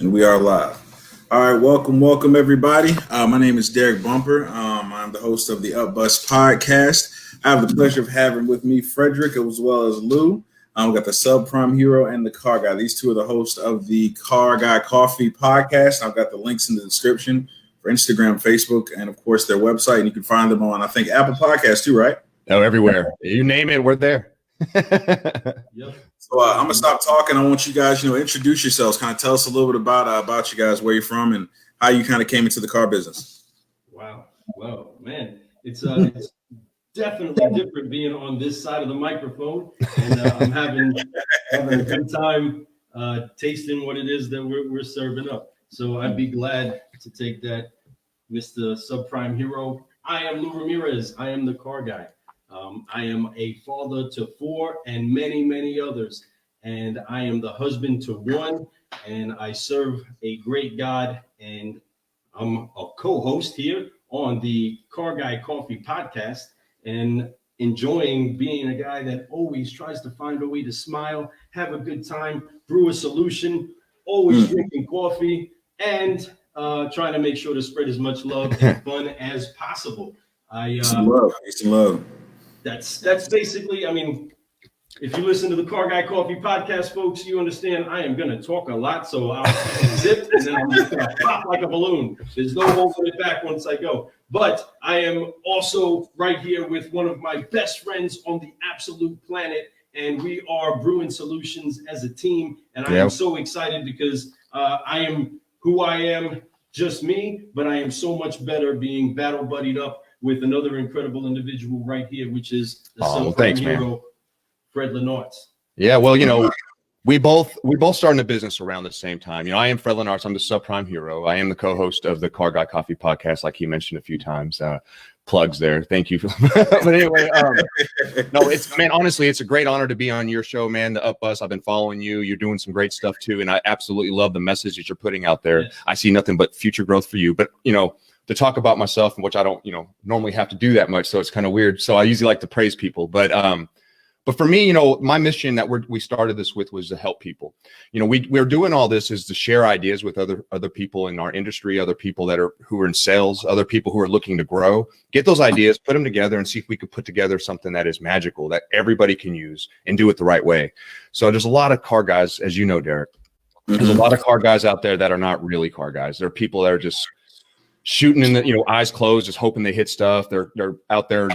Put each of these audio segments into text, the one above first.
And we are live. All right, welcome everybody. My name is Deric Bumper. I'm the host of the UpBus podcast. I have the pleasure of having with me Frederick as well as Lou. We got the Subprime Hero and the Car Guy. These two are the hosts of the Car Guy Coffee podcast. I've got the links in the description for Instagram, Facebook, and of course their website. And you can find them on, I think, Apple Podcasts too, right? Oh, everywhere. You name it, we're there. Yep. So I'm gonna stop talking. I want you guys, introduce yourselves. Kind of tell us a little bit about you guys, where you're from, and how you kind of came into the car business. Wow, well, man, it's definitely different being on this side of the microphone, and I'm having a good time tasting what it is that we're serving up. So I'd be glad to take that, Mr. Subprime Hero. I am Lou Ramirez. I am the car guy. I am a father to 4 and many, many others. And I am the husband to 1, and I serve a great God. And I'm a co-host here on the Car Guy Coffee podcast, and enjoying being a guy that always tries to find a way to smile, have a good time, brew a solution, always drinking coffee, and trying to make sure to spread as much love and fun as possible. Some love. That's basically, I mean, if you listen to the Car Guy Coffee podcast, folks, you understand I am going to talk a lot. So I'll zip and then I'm just going to pop like a balloon. There's no holding it back once I go. But I am also right here with one of my best friends on the absolute planet. And we are brewing solutions as a team. And I am so excited because I am who I am, just me, but I am so much better being battle buddied up with another incredible individual right here, which is the hero, Fred Lenartz. Yeah, well, we both started a business around the same time. I am Fred Lenartz. I'm the Subprime Hero. I am the co-host of the Car Guy Coffee podcast, like he mentioned a few times. Plugs there. Thank you. But anyway, no, honestly, it's a great honor to be on your show, man. The UpBus. I've been following you. You're doing some great stuff too, and I absolutely love the message that you're putting out there. Yes. I see nothing but future growth for you. But to talk about myself, which I don't, normally have to do that much, so it's kind of weird. So I usually like to praise people, but for me, my mission that we started this with was to help people. We're doing all this is to share ideas with other people in our industry, other people who are in sales, other people who are looking to grow. Get those ideas, put them together, and see if we could put together something that is magical that everybody can use and do it the right way. So there's a lot of car guys, as you know, Deric. There's a lot of car guys out there that are not really car guys. There are people that are just shooting in the, eyes closed, just hoping they hit stuff. They're out there,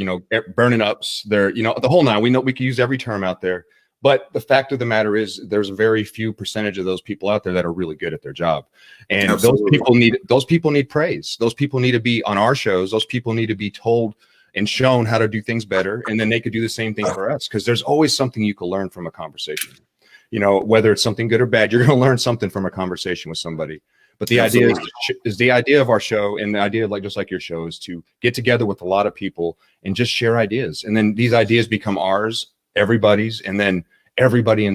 burning ups. They're, the whole nine. We know we can use every term out there, but the fact of the matter is, there's a very few percentage of those people out there that are really good at their job, and Absolutely. those people need praise. Those people need to be on our shows. Those people need to be told and shown how to do things better, and then they could do the same thing for us, because there's always something you can learn from a conversation. Whether it's something good or bad, you're going to learn something from a conversation with somebody. But the idea is the idea of our show, and the idea of just like your show, is to get together with a lot of people and just share ideas. And then these ideas become ours, everybody's, and then everybody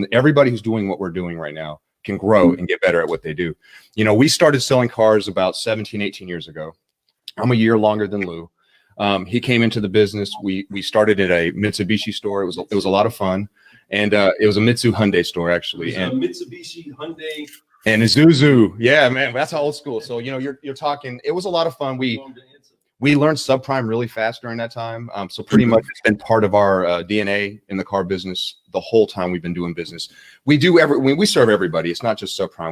who's doing what we're doing right now can grow and get better at what they do. We started selling cars about 17, 18 years ago. I'm a year longer than Lou. He came into the business. We started at a Mitsubishi store. It was a lot of fun. And it was a Mitsu Hyundai store, actually. And Mitsubishi Hyundai. And Isuzu, yeah, man, that's old school. So you're talking. It was a lot of fun. We learned subprime really fast during that time. So pretty much it's been part of our DNA in the car business the whole time we've been doing business. We serve everybody. It's not just subprime.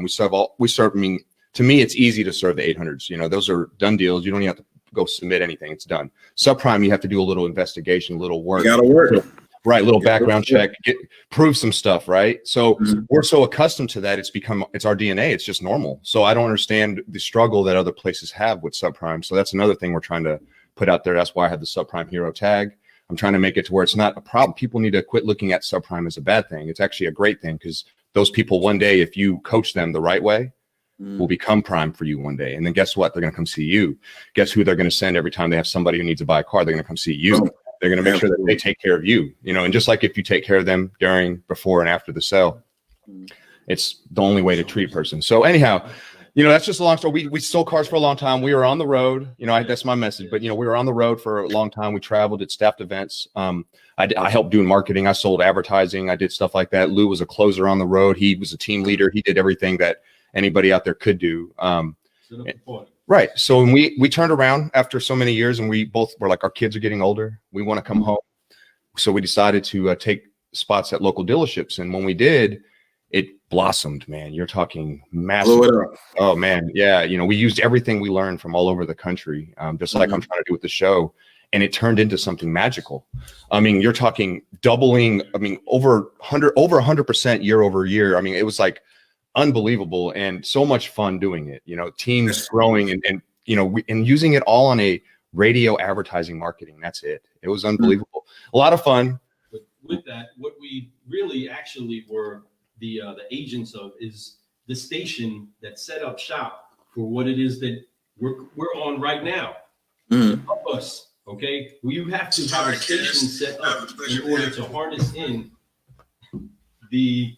I mean, to me, it's easy to serve the 800s. Those are done deals. You don't even have to go submit anything. It's done. Subprime, you have to do a little investigation, a little work. You got to work. Right, little background check, prove some stuff, right? So we're so accustomed to that, it's our DNA. It's just normal. So I don't understand the struggle that other places have with subprime. So that's another thing we're trying to put out there. That's why I have the Subprime Hero tag. I'm trying to make it to where it's not a problem. People need to quit looking at subprime as a bad thing. It's actually a great thing, because those people one day, if you coach them the right way, will become prime for you one day. And then guess what? They're going to come see you. Guess who they're going to send every time they have somebody who needs to buy a car? They're going to come see you. They're going to make sure that they take care of you, and just like if you take care of them during, before, and after the sale, it's the only way to treat a person. So anyhow, that's just a long story. We sold cars for a long time. We were on the road, that's my message, but we were on the road for a long time. We traveled, did staffed events. I helped doing marketing. I sold advertising. I did stuff like that. Lou was a closer on the road. He was a team leader. He did everything that anybody out there could do. Set up the party. Right. So when we turned around after so many years, and we both were like, our kids are getting older. We want to come home. So we decided to take spots at local dealerships. And when we did, it blossomed, man. You're talking massive. Blow it up. Oh, man. Yeah. You know, we used everything we learned from all over the country, just like I'm trying to do with the show. And it turned into something magical. I mean, you're talking doubling. I mean, over 100% year over year. I mean, it was like unbelievable and so much fun doing it. You know, teams growing and you know, and using it all on a radio advertising marketing. That's it. It was unbelievable. A lot of fun. But with that, what we really actually were the agents of is the station that set up shop for what it is that we're on right now. UpBus. Okay, well, you have to have a station set up in order to harness in the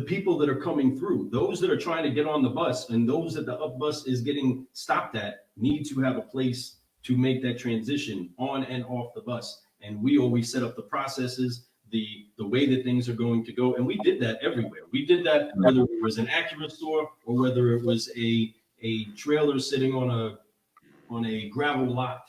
people that are coming through. Those that are trying to get on the bus and those that the UpBus is getting stopped at need to have a place to make that transition on and off the bus. And we always set up the processes, the way that things are going to go. And we did that everywhere. We did that whether it was an Acura store or whether it was a trailer sitting on a gravel lot.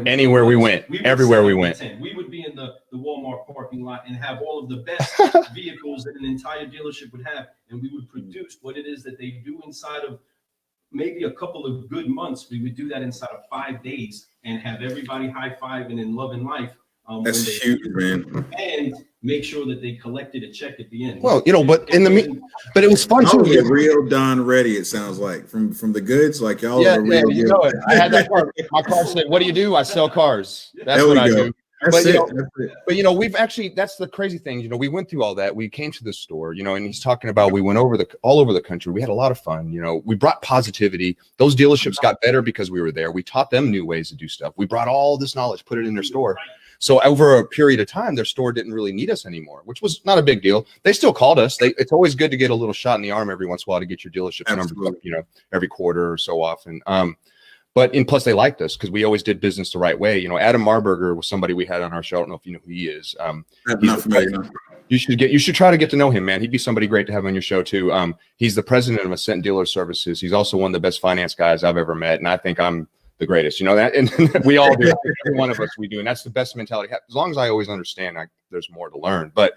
Anywhere we went, everywhere we went. We would be in the Walmart parking lot and have all of the best vehicles that an entire dealership would have. And we would produce what it is that they do inside of maybe a couple of good months. We would do that inside of 5 days and have everybody high-fiving and loving life. That's huge, man. And make sure that they collected a check at the end. Well, you know, but it was fun too. Get real Don ready. It sounds like from the goods, like y'all. Yeah, you know it. I had that car. My car said, "What do you do?" I sell cars. That's what I do. But you know, we've actually, that's the crazy thing. You know, we went through all that. We came to the store, you know, and he's talking about, we went over all over the country. We had a lot of fun. You know, we brought positivity. Those dealerships got better because we were there. We taught them new ways to do stuff. We brought all this knowledge, put it in their store. So over a period of time, their store didn't really need us anymore, which was not a big deal. They still called us. It's always good to get a little shot in the arm every once in a while to get your dealership number, you know, every quarter or so often. Plus they liked us because we always did business the right way. You know, Adam Marburger was somebody we had on our show. I don't know if you know who he is. You should try to get to know him, man. He'd be somebody great to have on your show too. He's the president of Ascent Dealer Services. He's also one of the best finance guys I've ever met, and I think I'm the greatest. You know that, and we all do. Every one of us we do, and that's the best mentality. As long as I always understand, there's more to learn. But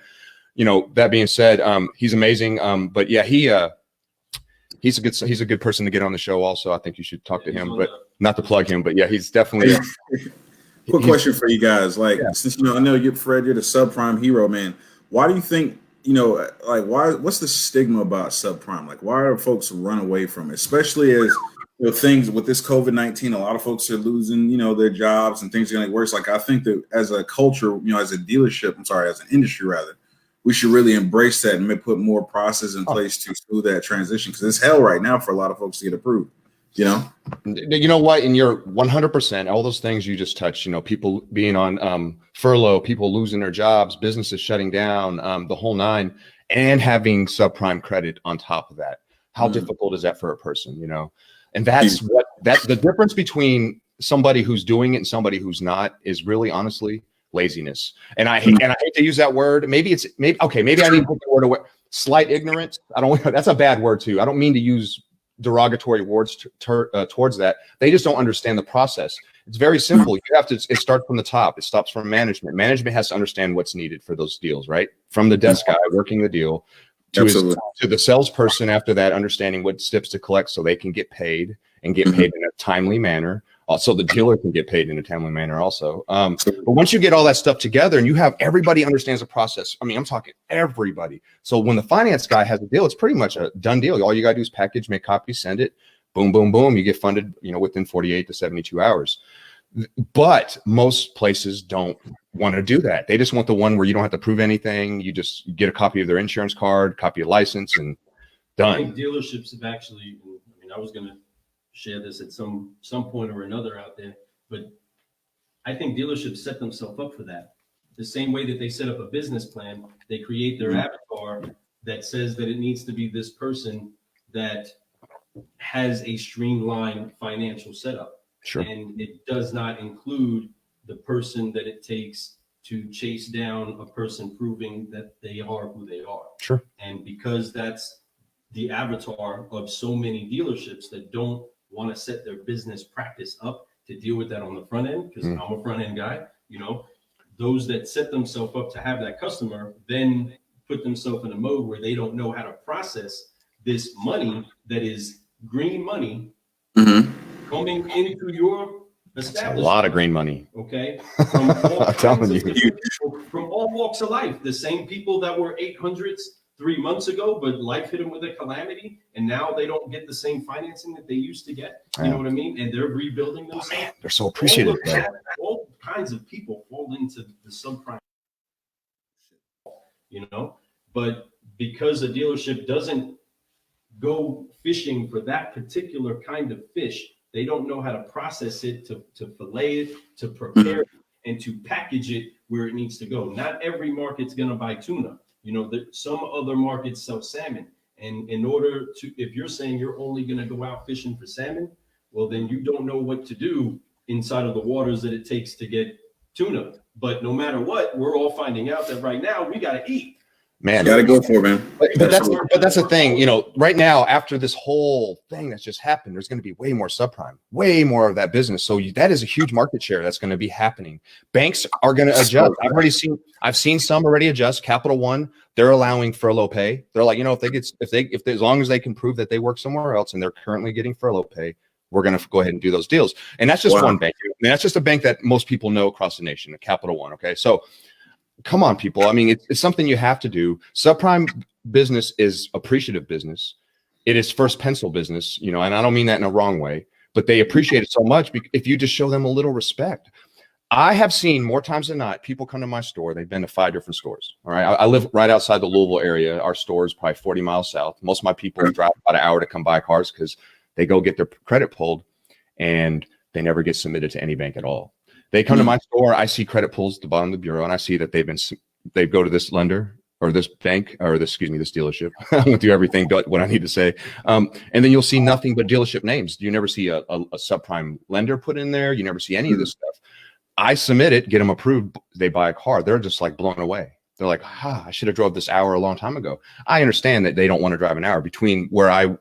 you know, that being said, he's amazing. But yeah, he's a good person to get on the show. Also, I think you should talk to him, but not to plug him. But yeah, he's definitely. Quick question for you guys. Like, since you know, I know you're Fred, you're the subprime hero, man. Why do you think, you know, like, what's the stigma about subprime? Like, why are folks run away from it? Especially as, you know, things with this COVID-19, a lot of folks are losing, you know, their jobs and things are getting worse. Like, I think that as a culture, you know, as an industry rather, we should really embrace that and put more process in place to smooth that transition, because it's hell right now for a lot of folks to get approved. You know what? And you're 100%. All those things you just touched. You know, people being on furlough, people losing their jobs, businesses shutting down, the whole nine, and having subprime credit on top of that. How difficult is that for a person? You know, and that's the difference between somebody who's doing it and somebody who's not is really, honestly, laziness. And I hate to use that word. Maybe I need to put the word away. Slight ignorance. That's a bad word too. I don't mean to use derogatory words towards that. They just don't understand the process. It's very simple. It starts from the top. It stops from management. Management has to understand what's needed for those deals, right? From the desk guy working the deal to the salesperson after that, understanding what steps to collect so they can get paid and get paid in a timely manner. Also, the dealer can get paid in a timely manner also. But once you get all that stuff together and you have everybody understands the process, I mean, I'm talking everybody. So when the finance guy has a deal, it's pretty much a done deal. All you got to do is package, make copies, send it, boom, boom, boom. You get funded, you know, within 48 to 72 hours. But most places don't want to do that. They just want the one where you don't have to prove anything. You just get a copy of their insurance card, copy of license, and done. I think dealerships have actually, I mean, I was going to share this at some point or another out there, but I think dealerships set themselves up for that. The same way that they set up a business plan, they create their avatar that says that it needs to be this person that has a streamlined financial setup. Sure. And it does not include the person that it takes to chase down a person proving that they are who they are. Sure. And because that's the avatar of so many dealerships that don't want to set their business practice up to deal with that on the front end, because I'm a front end guy. Those that set themselves up to have that customer then put themselves in a mode where they don't know how to process this money that is green money coming into your establishment. A lot of green money. Okay. From all I'm telling you. from all walks of life. The same people that were 800s 3 months ago, but life hit them with a calamity, and now they don't get the same financing that they used to get. You know what I mean? And they're rebuilding themselves. Man, they're so appreciative. All kinds of people fall into the subprime, but because a dealership doesn't go fishing for that particular kind of fish, they don't know how to process it, to fillet it, to prepare it, and to package it where it needs to go. Not every market's going to buy tuna. Some other markets sell salmon. And in order to, if you're saying you're only going to go out fishing for salmon, well, then you don't know what to do inside of the waters that it takes to get tuna. But no matter what, we're all finding out that right now we got to eat. Man, got to go for it, man. But that's the thing, right now, after this whole thing that's just happened, there's going to be way more subprime, way more of that business. So that is a huge market share that's going to be happening. Banks are going to adjust. I've seen some already adjust. Capital One, they're allowing furlough pay. They're like, if as long as they can prove that they work somewhere else and they're currently getting furlough pay, we're going to go ahead and do those deals. And that's just one bank. I mean, that's just a bank that most people know across the nation, the Capital One. Okay. So come on, people. I mean, it's something you have to do. Subprime business is appreciative business. It is first pencil business, and I don't mean that in a wrong way, but they appreciate it so much if you just show them a little respect. I have seen more times than not, people come to my store. They've been to 5 different stores. All right. I live right outside the Louisville area. Our store is probably 40 miles south. Most of my people drive about an hour to come buy cars because they go get their credit pulled and they never get submitted to any bank at all. They come to my store. I see credit pulls at the bottom of the bureau, and I see that they go to this lender or this bank or this dealership. I went through everything but what I need to say. And then you'll see nothing but dealership names. You never see a subprime lender put in there. You never see any of this stuff. I submit it, get them approved. They buy a car. They're just like blown away. They're like, I should have drove this hour a long time ago. I understand that they don't want to drive an hour between where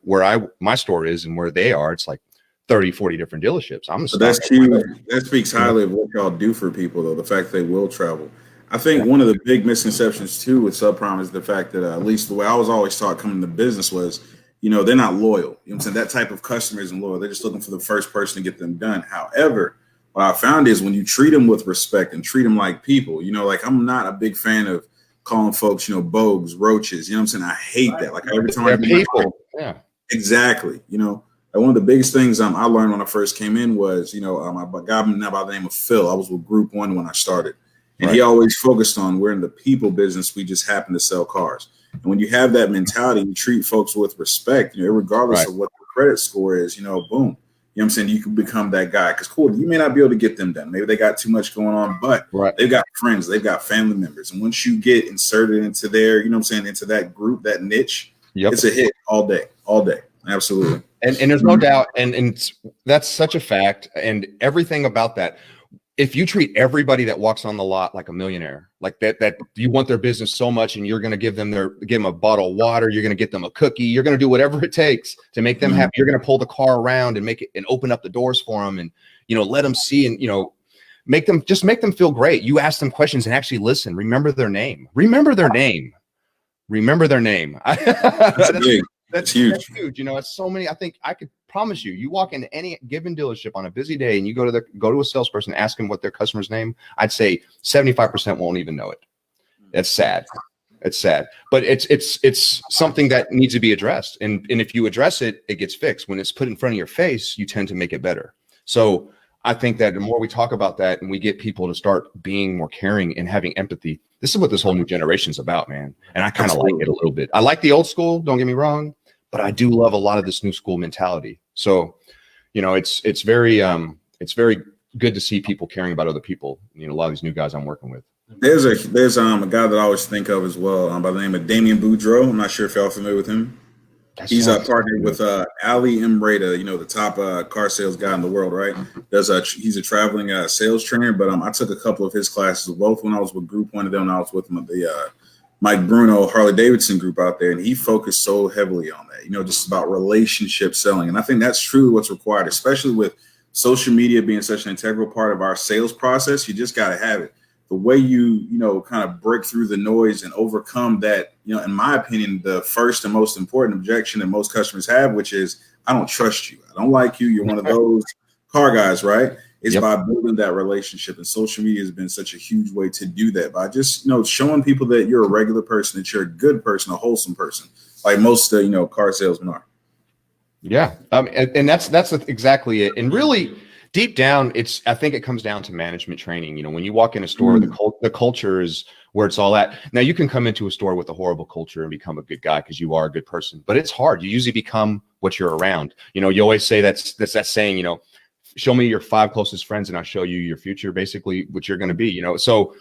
my store is and where they are. It's like 30, 40 different dealerships. That's huge. That speaks highly of what y'all do for people, though, the fact they will travel. I think one of the big misconceptions, too, with subprime is the fact that at least the way I was always taught coming to business was, they're not loyal. You know what I'm saying? That type of customer isn't loyal. They're just looking for the first person to get them done. However, what I found is when you treat them with respect and treat them like people, like I'm not a big fan of calling folks, bogues, roaches. You know what I'm saying? I hate that. Like every time I people. Yeah, exactly. One of the biggest things I learned when I first came in was, a guy now by the name of Phil. I was with Group One when I started. And he always focused on we're in the people business. We just happen to sell cars. And when you have that mentality, you treat folks with respect, regardless of what the credit score is, boom. You know what I'm saying? You can become that guy. Because you may not be able to get them done. Maybe they got too much going on, but they've got friends, they've got family members. And once you get inserted into their, into that group, that niche, it's a hit all day. Absolutely. And there's no doubt. And that's such a fact. And everything about that. If you treat everybody that walks on the lot like a millionaire, like that you want their business so much and you're going to give them a bottle of water, you're going to get them a cookie, you're going to do whatever it takes to make them happy. You're going to pull the car around and make it and open up the doors for them and, let them see and, make them feel great. You ask them questions and actually listen. Remember their name. That's huge. That's huge. It's so many. I think I could promise you walk into any given dealership on a busy day and you go to a salesperson, ask them what their customer's name. I'd say 75% won't even know it. That's sad. It's sad, but it's something that needs to be addressed. And if you address it, it gets fixed. When it's put in front of your face, you tend to make it better. So I think that the more we talk about that and we get people to start being more caring and having empathy, this is what this whole new generation is about, man. And I kind of like it a little bit. I like the old school, don't get me wrong, but I do love a lot of this new school mentality. So, it's very good to see people caring about other people. A lot of these new guys I'm working with. There's a guy that I always think of as well by the name of Damian Boudreaux. I'm not sure if y'all familiar with him. He's partnered with Ali Imreda, the top car sales guy in the world, right? He's a traveling sales trainer, but I took a couple of his classes, both when I was with Group One of them, and I was with him at Mike Bruno, Harley Davidson group out there, and he focused so heavily on that, just about relationship selling. And I think that's truly what's required, especially with social media being such an integral part of our sales process. You just got to have it. The way you kind of break through the noise and overcome that, in my opinion, the first and most important objection that most customers have, which is, I don't trust you. I don't like you. You're one of those car guys, right? It's by building that relationship. And social media has been such a huge way to do that by just, showing people that you're a regular person, that you're a good person, a wholesome person, like most, car salesmen are. Yeah. And that's exactly it. And really deep down, I think it comes down to management training. When you walk in a store, the culture is where it's all at. Now you can come into a store with a horrible culture and become a good guy because you are a good person, but it's hard. You usually become what you're around. You always say that's that saying, show me your 5 closest friends and I'll show you your future, basically what you're going to be, so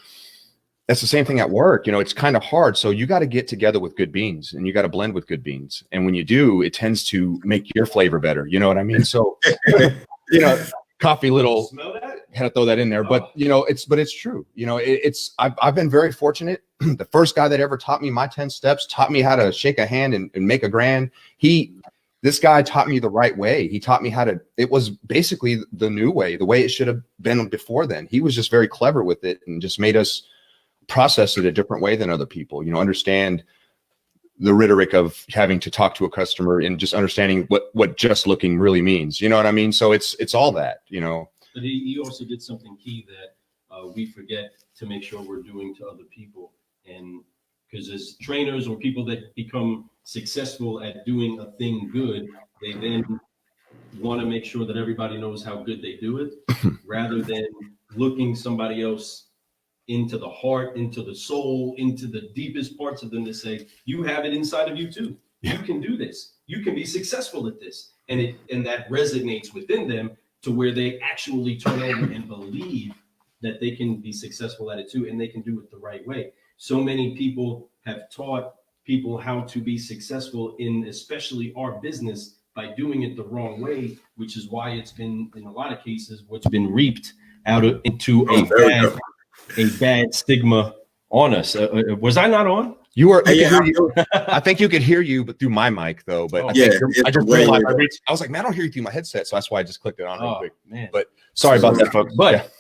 that's the same thing at work. It's kind of hard. So you got to get together with good beans and you got to blend with good beans. And when you do, it tends to make your flavor better. You know what I mean? So, coffee little, had to throw that in there, but it's true. I've been very fortunate. The first guy that ever taught me my 10 steps, taught me how to shake a hand and make a grand. This guy taught me the right way. He taught me it was basically the new way, the way it should have been before then. He was just very clever with it and just made us process it a different way than other people, understand the rhetoric of having to talk to a customer and just understanding what just looking really means. You know what I mean? So it's all that, But he also did something key that we forget to make sure we're doing to other people. And because as trainers or people that become successful at doing a thing good, they then want to make sure that everybody knows how good they do it, rather than looking somebody else into the heart, into the soul, into the deepest parts of them to say, you have it inside of you too. You can do this. You can be successful at this. And that resonates within them to where they actually turn over and believe that they can be successful at it too, and they can do it the right way. So many people have taught people how to be successful in especially our business by doing it the wrong way, which is why it's been, in a lot of cases, what's been reaped into a bad stigma on us. Was I not on? You were. I think you could hear you, but through my mic though. But I just realized I was like, man, I don't hear you through my headset, so that's why I just clicked it on real quick. Man. But sorry about that, folks. But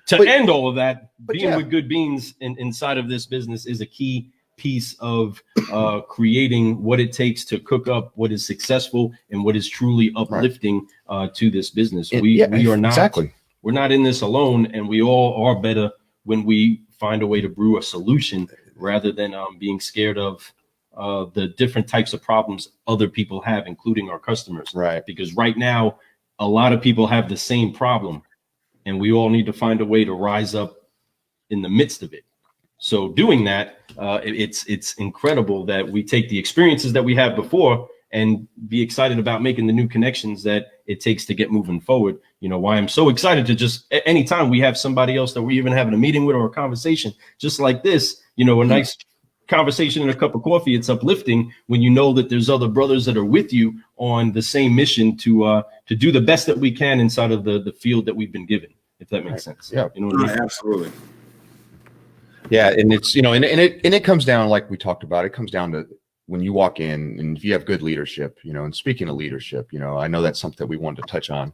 to end all of that, being with good beans inside of this business is a key piece of creating what it takes to cook up what is successful and what is truly uplifting to this business. We are not we're not in this alone, and we all are better when we find a way to brew a solution rather than being scared of the different types of problems other people have, including our customers. Right. Because right now, a lot of people have the same problem, and we all need to find a way to rise up in the midst of it. So doing that, it's incredible that we take the experiences that we have before and be excited about making the new connections that it takes to get moving forward. Why I'm so excited to just anytime we have somebody else that we're even having a meeting with or a conversation just like this, a nice conversation and a cup of coffee, it's uplifting when you know that there's other brothers that are with you on the same mission to do the best that we can inside of the field that we've been given, if that makes sense. Yeah, absolutely. Yeah, and it's and it comes down, like we talked about, it comes down to when you walk in and if you have good leadership, and speaking of leadership, I know that's something that we wanted to touch on,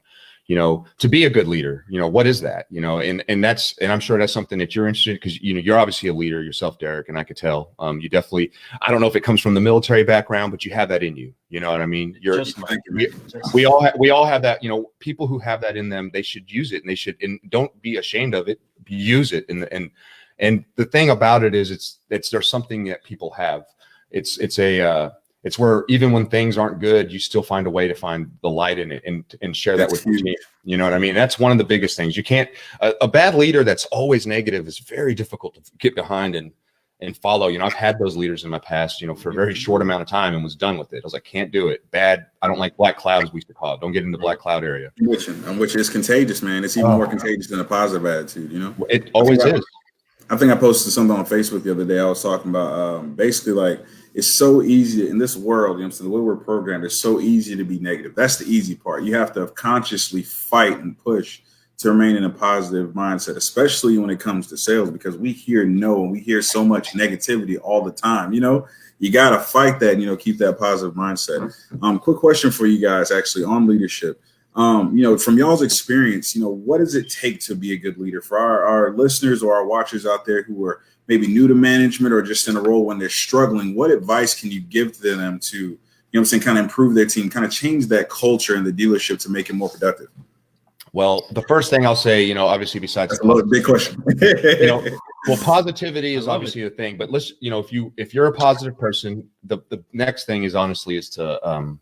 to be a good leader, what is that, and I'm sure that's something that you're interested in because, you're obviously a leader yourself, Deric, and I could tell, you definitely, I don't know if it comes from the military background, but you have that in you. You know what I mean? We all have that, people who have that in them, they should use it and don't be ashamed of it, use it. And the thing about it is there's something that people have. It's where even when things aren't good, you still find a way to find the light in it and share that with your team. You know what I mean? That's one of the biggest things. You can't, a bad leader that's always negative is very difficult to get behind and follow. I've had those leaders in my past, for a very short amount of time and was done with it. I was like, can't do it. Bad. I don't like black clouds, we used to call it. Don't get in the black cloud area. Which is contagious, man. It's even more contagious than a positive attitude, It always is. I think I posted something on Facebook the other day. I was talking about basically like it's so easy in this world, the way we're programmed, it's so easy to be negative. That's the easy part. You have to consciously fight and push to remain in a positive mindset, especially when it comes to sales, because we hear no and we hear so much negativity all the time. You know, you got to fight that, you know, keep that positive mindset. Quick question for you guys, actually, on leadership. You know, from y'all's experience, you know, what does it take to be a good leader? For our listeners or our watchers out there who are maybe new to management or just in a role when they're struggling, what advice can you give to them to, you know what I'm saying, kind of improve their team, kind of change that culture in the dealership to make it more productive? Well, the first thing I'll say, you know, obviously besides that's a big question. You know, well, positivity is obviously the thing, but let's, you know, if you're a positive person, the next thing is honestly is to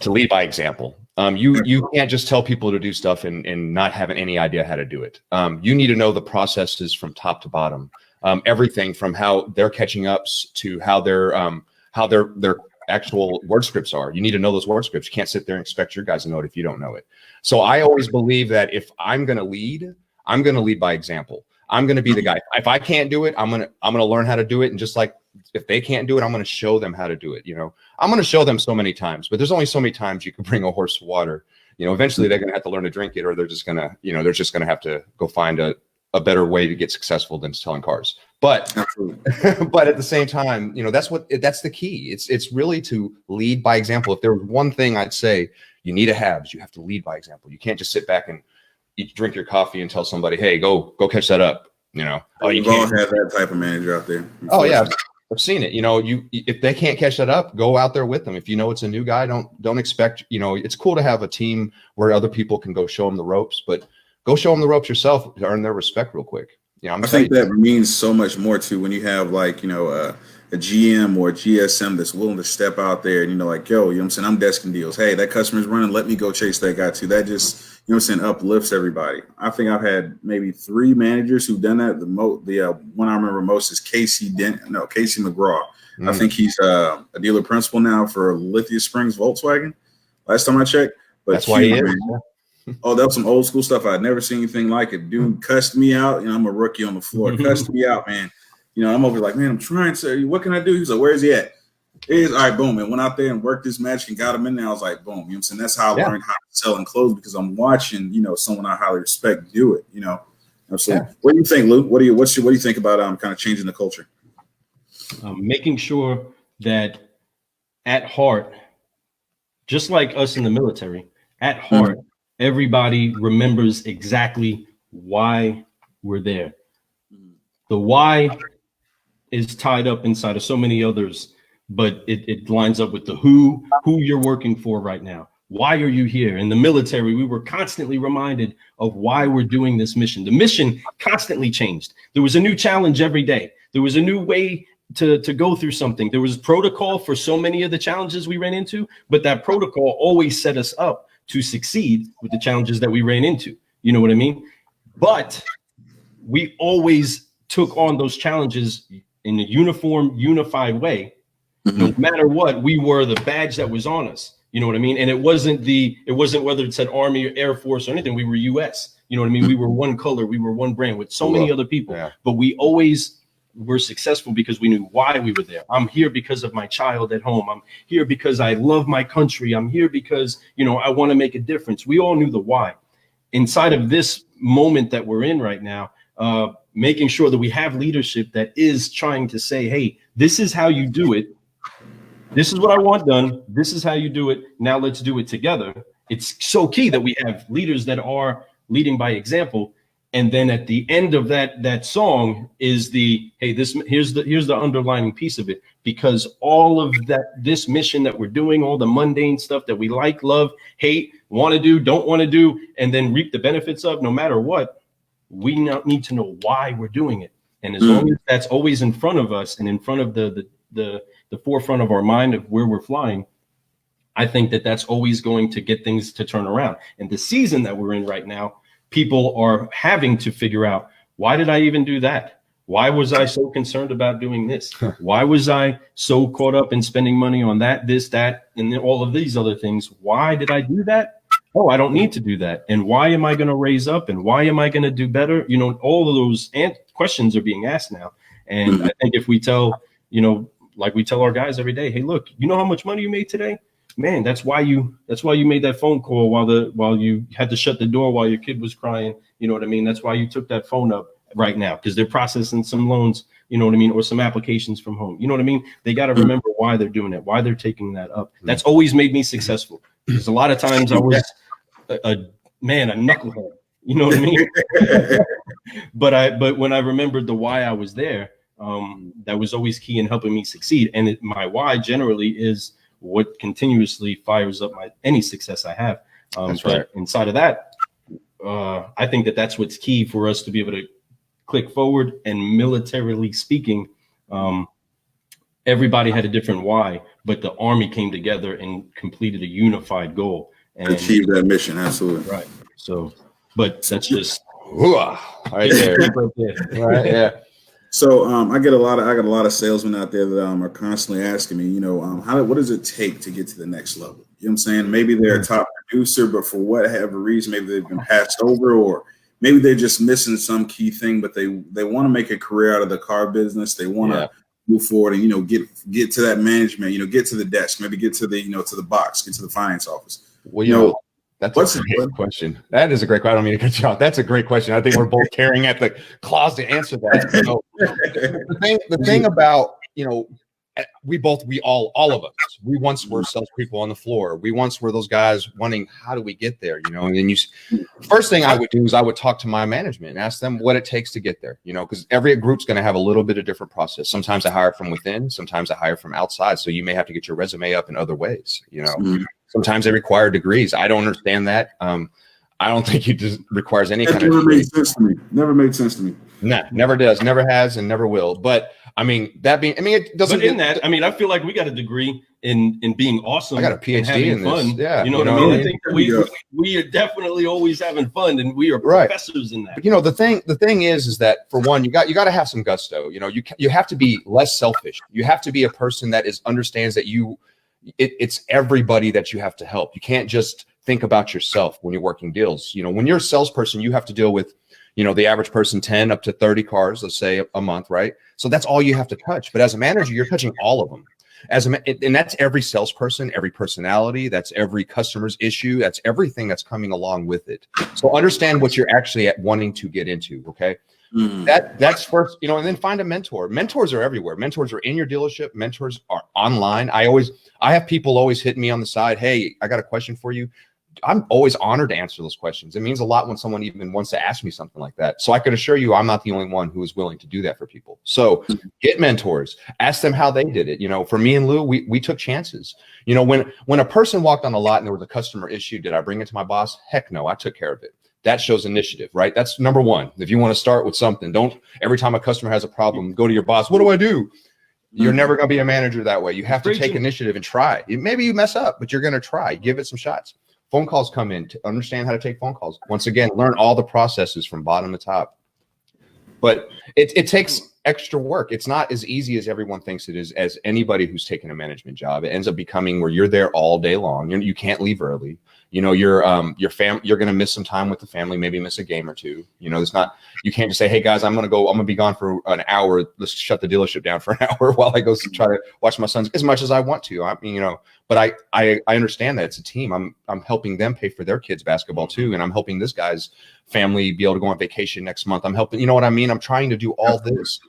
lead by example. You can't just tell people to do stuff and not having any idea how to do it. You need to know the processes from top to bottom. Everything from how they're catching ups to how their actual word scripts are. You need to know those word scripts. You can't sit there and expect your guys to know it if you don't know it. So I always believe that if I'm going to lead by example. I'm going to be the guy. If I can't do it, I'm going to learn how to do it. And just like if they can't do it, I'm going to show them how to do it. You know, I'm going to show them so many times, but there's only so many times you can bring a horse to water. You know, eventually they're going to have to learn to drink it, or they're just going to, you know, they're just going to have to go find a better way to get successful than selling cars. But, but at the same time, you know, that's the key. It's really to lead by example. If there was one thing I'd say you need to have, is you have to lead by example. You can't just sit back and drink your coffee and tell somebody, hey, go catch that up. You know, you can't have that type of manager out there. Oh yeah, I've seen it. You know, if they can't catch that up, go out there with them. If you know it's a new guy, don't expect. You know, it's cool to have a team where other people can go show them the ropes, but go show them the ropes yourself to earn their respect real quick. You know, I think that means so much more too when you have like, you know, a GM or a GSM that's willing to step out there and, you know, like, yo, you know what I'm saying, I'm desking deals. Hey, that customer's running. Let me go chase that guy too. That just, you know what I'm saying, uplifts everybody. I think I've had maybe 3 managers who've done that. The one I remember most is Casey McGraw. I think he's a dealer principal now for Lithia Springs Volkswagen. Last time I checked. But that's why he is. Oh, that was some old school stuff. I'd never seen anything like it. Dude cussed me out. You know, I'm a rookie on the floor. Cussed me out, man. You know, I'm over like, man, I'm trying to. What can I do? He's like, where's he at? All right, boom. And went out there and worked this match and got him in there. I was like, boom. You know what I'm saying? That's how I learned how to sell and close, because I'm watching, you know, someone I highly respect do it, you know. So what do you think, Luke? What do you think about kind of changing the culture? Making sure that at heart, just like us in the military, at heart, everybody remembers exactly why we're there. The why is tied up inside of so many others, but it lines up with the who you're working for right now. Why are you here? In the military, we were constantly reminded of why we're doing this mission. The mission constantly changed. There was a new challenge every day. There was a new way to go through something. There was protocol for so many of the challenges we ran into, but that protocol always set us up to succeed with the challenges that we ran into. You know what I mean? But we always took on those challenges in a unified way. No matter what, we were the badge that was on us. You know what I mean? And it wasn't whether it said Army or Air Force or anything. We were US. You know what I mean? We were one color. We were one brand with so many other people. Yeah. But we always were successful because we knew why we were there. I'm here because of my child at home. I'm here because I love my country. I'm here because, you know, I want to make a difference. We all knew the why. Inside of this moment that we're in right now, making sure that we have leadership that is trying to say, hey, this is how you do it. This is what I want done. This is how you do it. Now let's do it together. It's so key that we have leaders that are leading by example. And then at the end of that song is the, hey, here's the underlining piece of it, because all of this mission that we're doing, all the mundane stuff that we like, love, hate, want to do, don't want to do, and then reap the benefits of, no matter what, we now need to know why we're doing it. And as long as that's always in front of us and in front of the forefront of our mind of where we're flying, I think that's always going to get things to turn around. And the season that we're in right now, people are having to figure out, why did I even do that? Why was I so concerned about doing this? Why was I so caught up in spending money on that, this, that, and all of these other things? Why did I do that? Oh, I don't need to do that. And why am I going to raise up? And why am I going to do better? You know, all of those questions are being asked now. And I think if we tell, you know, like we tell our guys every day, hey, look, you know how much money you made today? man, that's why you made that phone call while you had to shut the door while your kid was crying. You know what I mean? That's why you took that phone up right now, because they're processing some loans, you know what I mean, or some applications from home. You know what I mean? They got to remember why they're doing it, why they're taking that up. That's always made me successful, because a lot of times I was a knucklehead. You know what I mean? But when I remembered the why I was there, that was always key in helping me succeed. And my why generally is what continuously fires up any success I have. That's right. Inside of that, I think that's what's key for us to be able to click forward. And militarily speaking, everybody had a different why, but the Army came together and completed a unified goal and achieved that mission. Absolutely. Right. So, but that's just right there. Right. Yeah. So I got a lot of salesmen out there that are constantly asking me, what does it take to get to the next level? You know what I'm saying? Maybe they're a top producer, but for whatever reason, maybe they've been passed over, or maybe they're just missing some key thing, but they want to make a career out of the car business. They want to move forward and, get to that management, get to the desk, maybe get to the, to the box, get to the finance office. Well, that's a great question. That is a great question. I don't mean to cut you off. That's a great question. I think we're both carrying at the claws to answer that. So the thing about, all of us, we once were salespeople on the floor. We once were those guys wanting, how do we get there? And then first thing I would do is I would talk to my management and ask them what it takes to get there, because every group's going to have a little bit of different process. Sometimes I hire from within, sometimes I hire from outside. So you may have to get your resume up in other ways, Sometimes they require degrees. I don't understand that. I don't think it requires any kind of degree. Never made sense to me. Nah, never does, never has, and never will. But it doesn't. But I feel like we got a degree in being awesome. I got a PhD in this. Fun. Yeah, you know what I mean. I think that we are definitely always having fun, and we are professors in that. But the thing is that for one, you got to have some gusto. You have to be less selfish. You have to be a person that understands that it's everybody that you have to help. You can't just think about yourself when you're working deals. When you're a salesperson, you have to deal with, the average person 10 up to 30 cars, let's say a month, right? So that's all you have to touch. But as a manager, you're touching all of them. And that's every salesperson, every personality, that's every customer's issue, that's everything that's coming along with it. So understand what you're actually wanting to get into, okay? That's first, and then find a mentor. Mentors are everywhere. Mentors are in your dealership. Mentors are online. I have people always hit me on the side. Hey, I got a question for you. I'm always honored to answer those questions. It means a lot when someone even wants to ask me something like that. So I can assure you, I'm not the only one who is willing to do that for people. So get mentors, ask them how they did it. For me and Lou, we took chances. When a person walked on the lot and there was a customer issue, did I bring it to my boss? Heck no, I took care of it. That shows initiative, right? That's number one. If you want to start with something, don't every time a customer has a problem, go to your boss. What do I do? You're never going to be a manager that way. You have to take initiative and try. Maybe you mess up, but you're going to try. Give it some shots. Phone calls come in to understand how to take phone calls. Once again, learn all the processes from bottom to top. But it takes extra work. It's not as easy as everyone thinks it is. As anybody who's taken a management job, it ends up becoming where you're there all day long. You can't leave early. Your going to miss some time with the family, maybe miss a game or two. It's not, you can't just say, hey guys, I'm going to be gone for an hour. Let's shut the dealership down for an hour while I go try to watch my sons as much as I want to. But I understand that it's a team. I'm helping them pay for their kids' basketball too. And I'm helping this guy's family be able to go on vacation next month. I'm helping, what I mean? I'm trying to do all this.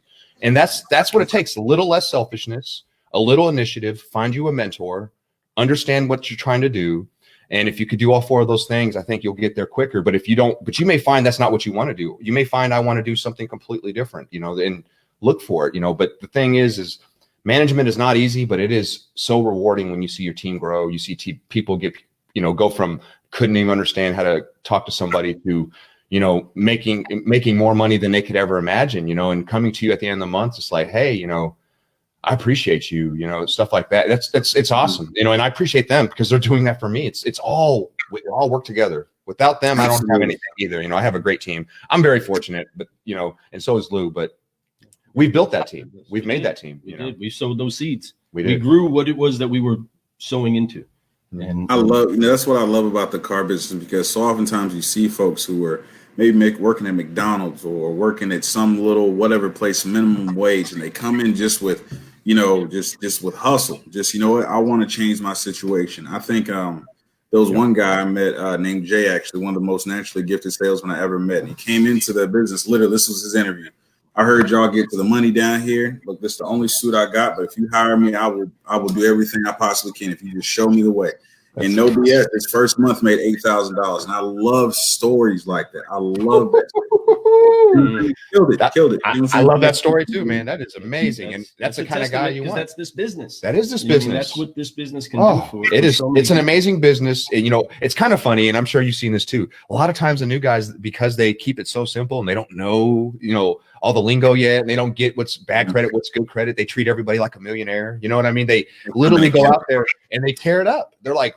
And that's what it takes. A little less selfishness, a little initiative, find you a mentor, understand what you're trying to do. And if you could do all four of those things, I think you'll get there quicker. But if you don't, but you may find that's not what you want to do. You may find I want to do something completely different, and look for it, But the thing is management is not easy, but it is so rewarding when you see your team grow. You see people get, go from couldn't even understand how to talk to somebody to, making more money than they could ever imagine, and coming to you at the end of the month, it's like, hey, I appreciate you, stuff like that. It's awesome, and I appreciate them because they're doing that for me. We all work together. Without them, I don't have anything either. I have a great team. I'm very fortunate, but and so is Lou. But we've built that team. We've made that team. We sowed those seeds. We grew what it was that we were sowing into. And I love, that's what I love about the car business, because so oftentimes you see folks who are maybe working at McDonald's or working at some little whatever place, minimum wage, and they come in just with just with hustle. Just, you know what, I want to change my situation. I think there was one guy I met named Jay, actually, one of the most naturally gifted salesmen I ever met. And he came into the business, literally, this was his interview. I heard y'all get to the money down here. Look, this is the only suit I got, but if you hire me, I will do everything I possibly can if you just show me the way. And no BS, his first month made $8,000. And I love stories like that. I love that. Killed it. I love that story too, man. That is amazing. And that's the kind of guy you want. That's this business. That is this business. That's what this business can do for it is. So it's an amazing business. And, it's kind of funny. And I'm sure you've seen this too. A lot of times the new guys, because they keep it so simple and they don't know, all the lingo yet, and they don't get what's bad credit, what's good credit. They treat everybody like a millionaire. You know what I mean? They literally go out there and they tear it up. They're like,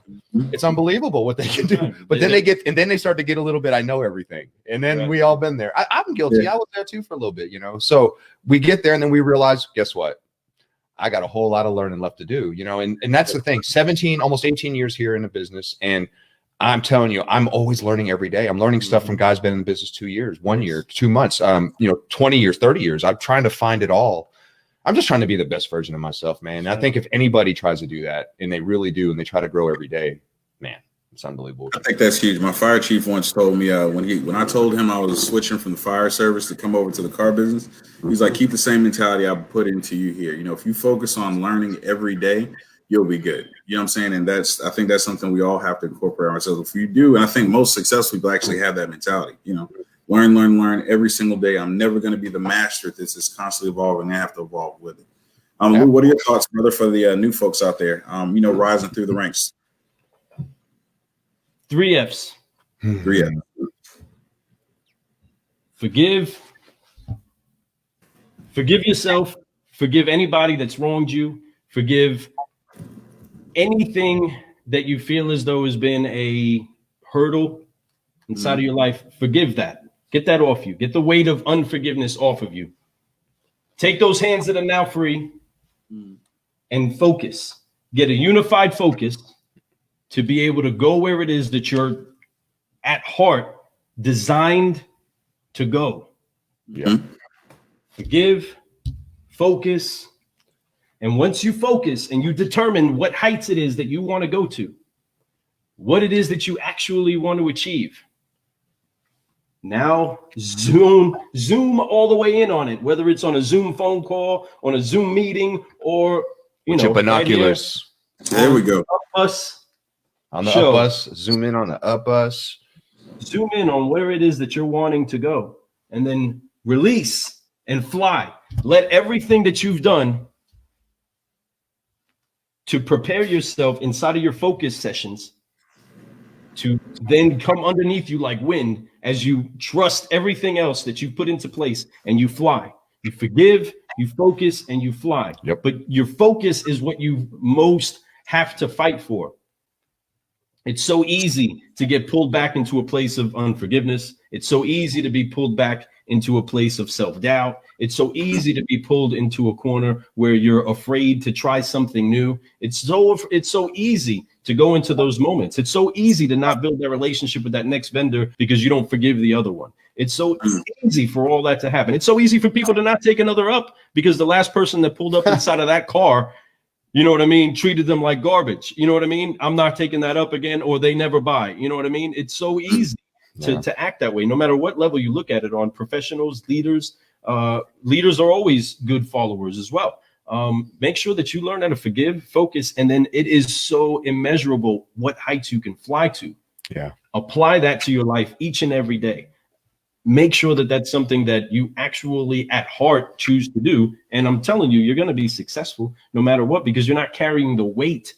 it's unbelievable what they can do. But then they start to get a little bit, I know everything. And then we all been there. I'm guilty. Yeah. I was there too for a little bit, So we get there and then we realize, guess what? I got a whole lot of learning left to do, and that's the thing. 17, almost 18 years here in the business. And I'm telling you, I'm always learning every day. I'm learning stuff from guys been in the business 2 years, 1 year, 2 months, 20 years, 30 years. I'm trying to find it all. I'm just trying to be the best version of myself, man. And I think if anybody tries to do that, and they really do, and they try to grow every day, man, it's unbelievable. I think that's huge. My fire chief once told me when I told him I was switching from the fire service to come over to the car business, he's like, keep the same mentality I put into you here. If you focus on learning every day, you'll be good. You know what I'm saying? And I think that's something we all have to incorporate ourselves. If you do, and I think most successful people actually have that mentality, learn every single day. I'm never going to be the master at this. It's constantly evolving. I have to evolve with it. Lou, what are your thoughts, brother, for the new folks out there, rising through the ranks? 3 F's. 3 F's. Forgive yourself. Forgive anybody that's wronged you. Forgive anything that you feel as though has been a hurdle inside of your life. Forgive that. Get that off you. Get the weight of unforgiveness off of you. Take those hands that are now free and focus. Get a unified focus to be able to go where it is that you're at heart designed to go. Yeah. Forgive, focus. And once you focus and you determine what heights it is that you want to go to, what it is that you actually want to achieve, now zoom all the way in on it, whether it's on a Zoom phone call, on a Zoom meeting, or, your binoculars. Right there we go. UpBus. On the UpBus, zoom in on the UpBus. Zoom in on where it is that you're wanting to go, and then release and fly. Let everything that you've done to prepare yourself inside of your focus sessions to then come underneath you like wind as you trust everything else that you put into place, and you fly. You forgive, you focus, and you fly. Yep. But your focus is what you most have to fight for. It's so easy to get pulled back into a place of unforgiveness. It's so easy to be pulled back into a place of self-doubt. It's so easy to be pulled into a corner where you're afraid to try something new. It's so easy to go into those moments. It's so easy to not build that relationship with that next vendor because you don't forgive the other one. It's so easy for all that to happen. It's so easy for people to not take another up because the last person that pulled up inside of that car, treated them like garbage. You know what I mean? I'm not taking that up again, or they never buy. You know what I mean? It's so easy to act that way, no matter what level you look at it on. Professionals, leaders are always good followers as well. Make sure that you learn how to forgive, focus, and then it is so immeasurable what heights you can fly to. Yeah. Apply that to your life each and every day. Make sure that that's something that you actually at heart choose to do. And I'm telling you, you're going to be successful no matter what, because you're not carrying the weight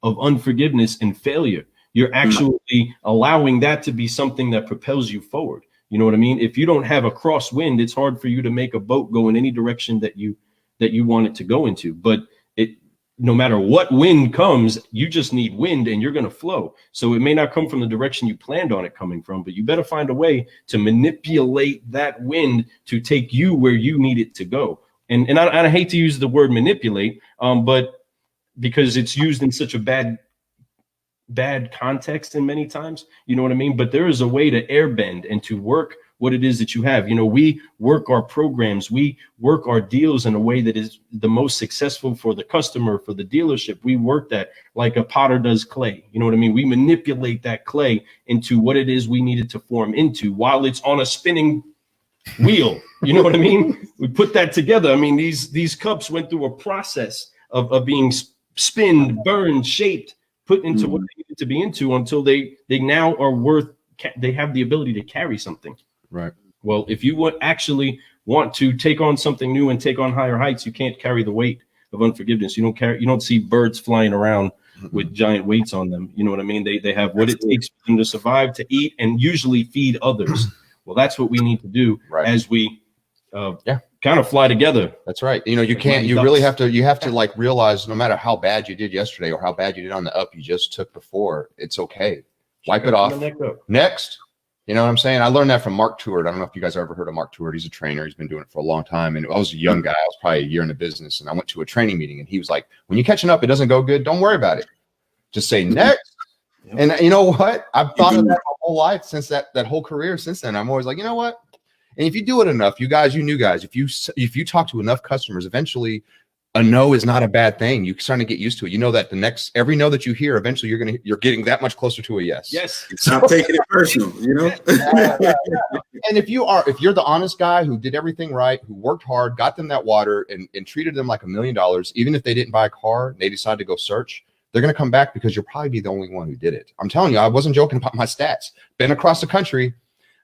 of unforgiveness and failure. You're actually allowing that to be something that propels you forward. You know what I mean? If you don't have a crosswind, it's hard for you to make a boat go in any direction that you want it to go into. But no matter what wind comes, you just need wind and you're going to flow. So it may not come from the direction you planned on it coming from, but you better find a way to manipulate that wind to take you where you need it to go. And I hate to use the word manipulate, but because it's used in such a bad context in many times, you know what I mean? But there is a way to airbend and to work what it is that you have. You know, we work our programs, we work our deals in a way that is the most successful for the customer, for the dealership. We work that like a potter does clay. You know what I mean? We manipulate that clay into what it is we need it to form into while it's on a spinning wheel. You know what I mean? We put that together. I mean, these cups went through a process of being spinned, burned, shaped, put into what they needed to be into until they now are worth, they have the ability to carry something. Right. Well, if you would actually want to take on something new and take on higher heights, you can't carry the weight of unforgiveness. You don't see birds flying around with giant weights on them. You know what I mean? They have what it takes for them to survive, to eat, and usually feed others. Well, that's what we need to do as we kind of fly together. That's right. You know, you have to like realize no matter how bad you did yesterday or how bad you did on the up you just took before, it's okay. Wipe it off. Next. You know what I'm saying? I learned that from Mark Tewart. I don't know if you guys ever heard of Mark Tewart. He's a trainer. He's been doing it for a long time. And I was a young guy. I was probably a year in the business. And I went to a training meeting and he was like, when you're catching up, it doesn't go good. Don't worry about it. Just say next. And you know what? I've thought of that my whole life since that whole career since then. I'm always like, you know what? And if you do it enough, you new guys, if you talk to enough customers, eventually a no is not a bad thing. You're starting to get used to it. You know that every no that you hear, eventually you're getting that much closer to a yes. Yes. Stop taking it personal, you know? And if you're the honest guy who did everything right, who worked hard, got them that water and treated them like $1 million, even if they didn't buy a car, and they decided to go search, they're going to come back because you'll probably be the only one who did it. I'm telling you, I wasn't joking about my stats. Been across the country.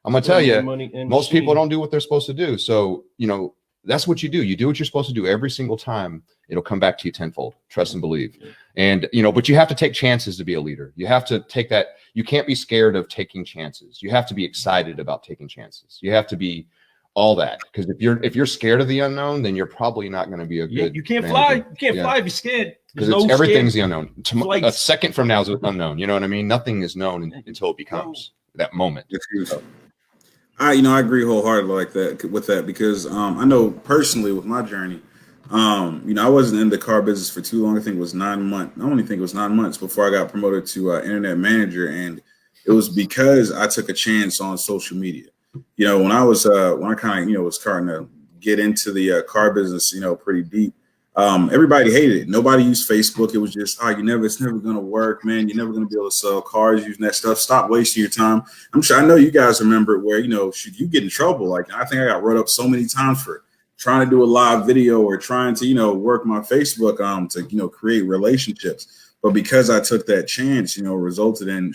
I'm going to tell you, most people don't do what they're supposed to do. So, you know, that's what you do. You do what you're supposed to do every single time. It'll come back to you tenfold. Trust and believe. And, you know, but you have to take chances to be a leader. You have to take that. You can't be scared of taking chances. You have to be excited about taking chances. You have to be all that. Because if you're scared of the unknown, then you're probably not going to be a good. You can't fly. You can't fly if you're scared. Because everything's the unknown. A second from now is unknown. You know what I mean? Nothing is known until it becomes that moment. I agree wholeheartedly with that because I know personally with my journey, I wasn't in the car business for too long. I think it was 9 months. I only think it was 9 months before I got promoted to internet manager, and it was because I took a chance on social media. You know, when I kind of was starting to get into the car business, pretty deep. Everybody hated it. Nobody used Facebook. It was just, it's never going to work, man. You're never going to be able to sell cars using that stuff. Stop wasting your time. I'm sure I know you guys remember where, should you get in trouble? Like, I think I got wrote up so many times for trying to do a live video or trying to, work my Facebook to, create relationships. But because I took that chance, resulted in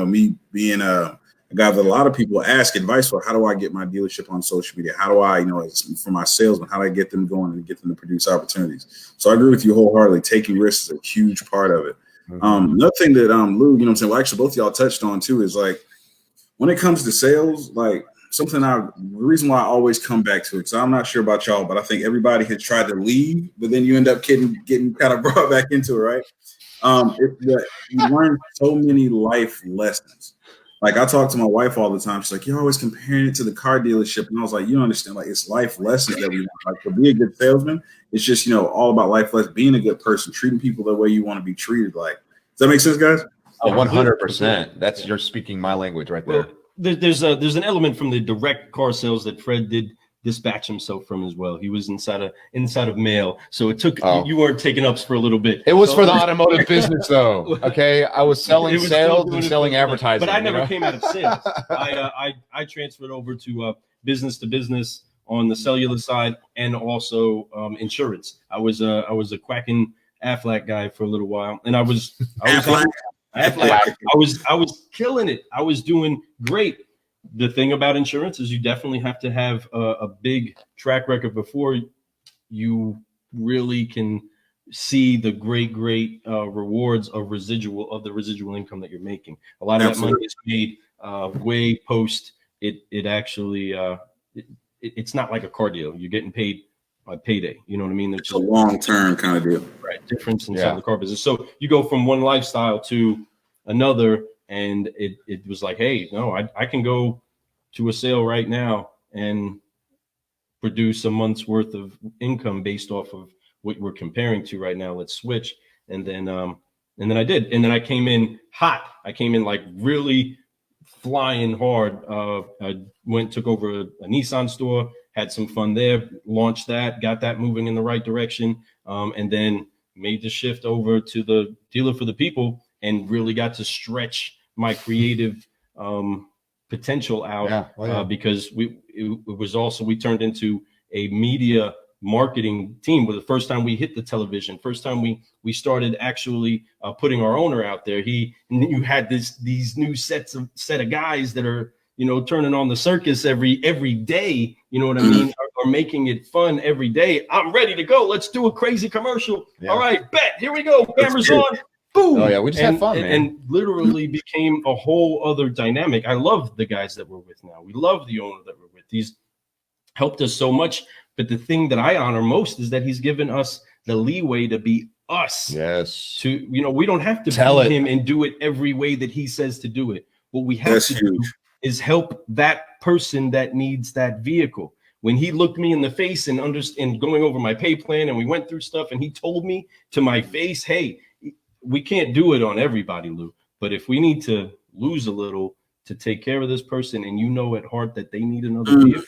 me being a guy that a lot of people ask advice for. How do I get my dealership on social media? How do I, for my salesmen, how do I get them going and get them to produce opportunities? So I agree with you wholeheartedly. Taking risks is a huge part of it. Another thing that Lou, well, actually both of y'all touched on too is like when it comes to sales, like the reason why I always come back to it, because I'm not sure about y'all, but I think everybody has tried to leave, but then you end up getting kind of brought back into it, right? It's that you learn so many life lessons. Like I talk to my wife all the time. She's like, you're always comparing it to the car dealership. And I was like, you don't understand, like it's life lessons that we want. Like to be a good salesman, it's just, all about life lessons, being a good person, treating people the way you want to be treated. Like, does that make sense, guys? Oh, 100%. You're speaking my language right there. Well, there's an element from the direct car sales that Fred did dispatch himself from as well. He was inside of mail, so it took you weren't taking ups for a little bit. It was for the automotive business though. Okay, I was selling sales and selling advertising, but I never came out of sales. I transferred over to business to business on the cellular side and also insurance. I was a quacking Aflac guy for a little while, and I was killing it. I was doing great. The thing about insurance is you definitely have to have a big track record before you really can see the great rewards of the residual income that you're making. A lot of that money is made way post it actually it's not like a car deal. You're getting paid by payday. You know what I mean? It's a long-term kind of deal. Right. Difference inside the car business. So you go from one lifestyle to another. And it was like, hey, no, I can go to a sale right now and produce a month's worth of income based off of what we're comparing to right now. Let's switch. And then I did. And then I came in hot. I came in like really flying hard. I took over a Nissan store, had some fun there, launched that, got that moving in the right direction, and then made the shift over to the dealer for the people and really got to stretch my creative potential out because it was also, we turned into a media marketing team. With the first time we hit the television, first time we started actually putting our owner out there. You had these new set of guys that are, you know, turning on the circus every day, you know what I mean, are making it fun every day. I'm ready to go. Let's do a crazy commercial. All right, bet. Here we go. Cameras on. Boom. Oh yeah, we just had fun, man. And literally became a whole other dynamic. I love the guys that we're with now. We love the owner that we're with. He's helped us so much. But the thing that I honor most is that he's given us the leeway to be us. Yes. To, you know, we don't have to be him and do it every way that he says to do it. What we have to do is help that person that needs that vehicle. When he looked me in the face and going over my pay plan, and we went through stuff, and he told me to my face, hey, we can't do it on everybody, Lou. But if we need to lose a little to take care of this person, and you know at heart that they need another vehicle,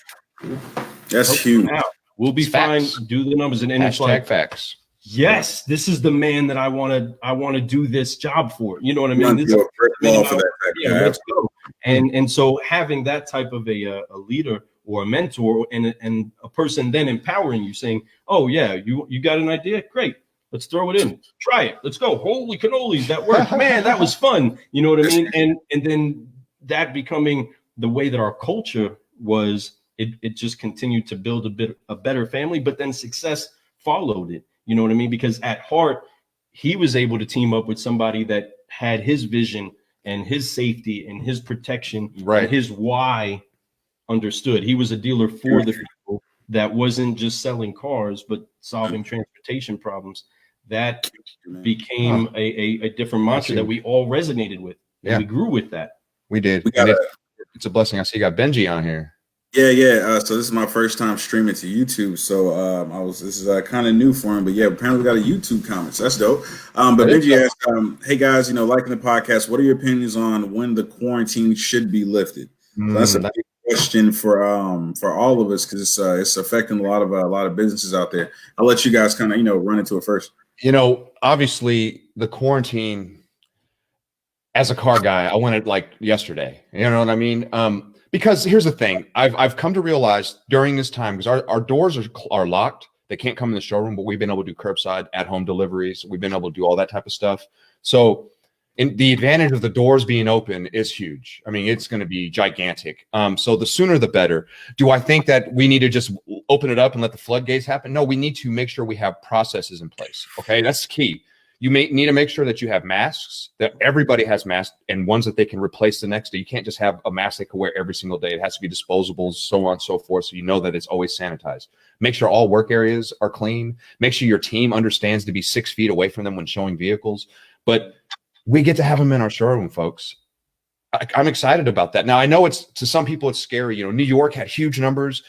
that's huge. We'll be fine. Do the numbers, and it's like facts. Yes, this is the man that I want to do this job for. You know what I mean? Let's go. And so having that type of a leader or a mentor and a person then empowering you, saying, "Oh yeah, you got an idea? Great. Let's throw it in. Try it. Let's go. Holy cannolis, that worked. Man, that was fun." You know what I mean? And then that becoming the way that our culture was, it just continued to build a better family, but then success followed it. You know what I mean? Because at heart, he was able to team up with somebody that had his vision and his safety and his protection, and his why understood. He was a dealer for the people that wasn't just selling cars, but solving transportation problems. That became a different mantra that we all resonated with. And we grew with that. We did. It's a blessing. I see you got Benji on here. Yeah. So this is my first time streaming to YouTube. So this is kind of new for him, but yeah, apparently we got a YouTube comment. So that's dope. But Benji asked, hey guys, liking the podcast, what are your opinions on when the quarantine should be lifted? So that's a big question for all of us, because it's affecting a lot of businesses out there. I'll let you guys kind of run into it first. Obviously the quarantine, as a car guy, I wanted like yesterday. You know what I mean? Because here's the thing, I've come to realize during this time, because our doors are locked, they can't come in the showroom, but we've been able to do curbside at-home deliveries. We've been able to do all that type of stuff. So the advantage of the doors being open is huge. I mean, it's going to be gigantic. So the sooner the better. Do I think that we need to just open it up and let the floodgates happen? No, we need to make sure we have processes in place. Okay, that's key. You may need to make sure that you have masks, that everybody has masks, and ones that they can replace the next day. You can't just have a mask they can wear every single day. It has to be disposable, so on and so forth, so you know that it's always sanitized. Make sure all work areas are clean. Make sure your team understands to be 6 feet away from them when showing vehicles. But we get to have them in our showroom, folks. I'm excited about that. Now, I know to some people it's scary. New York had huge numbers.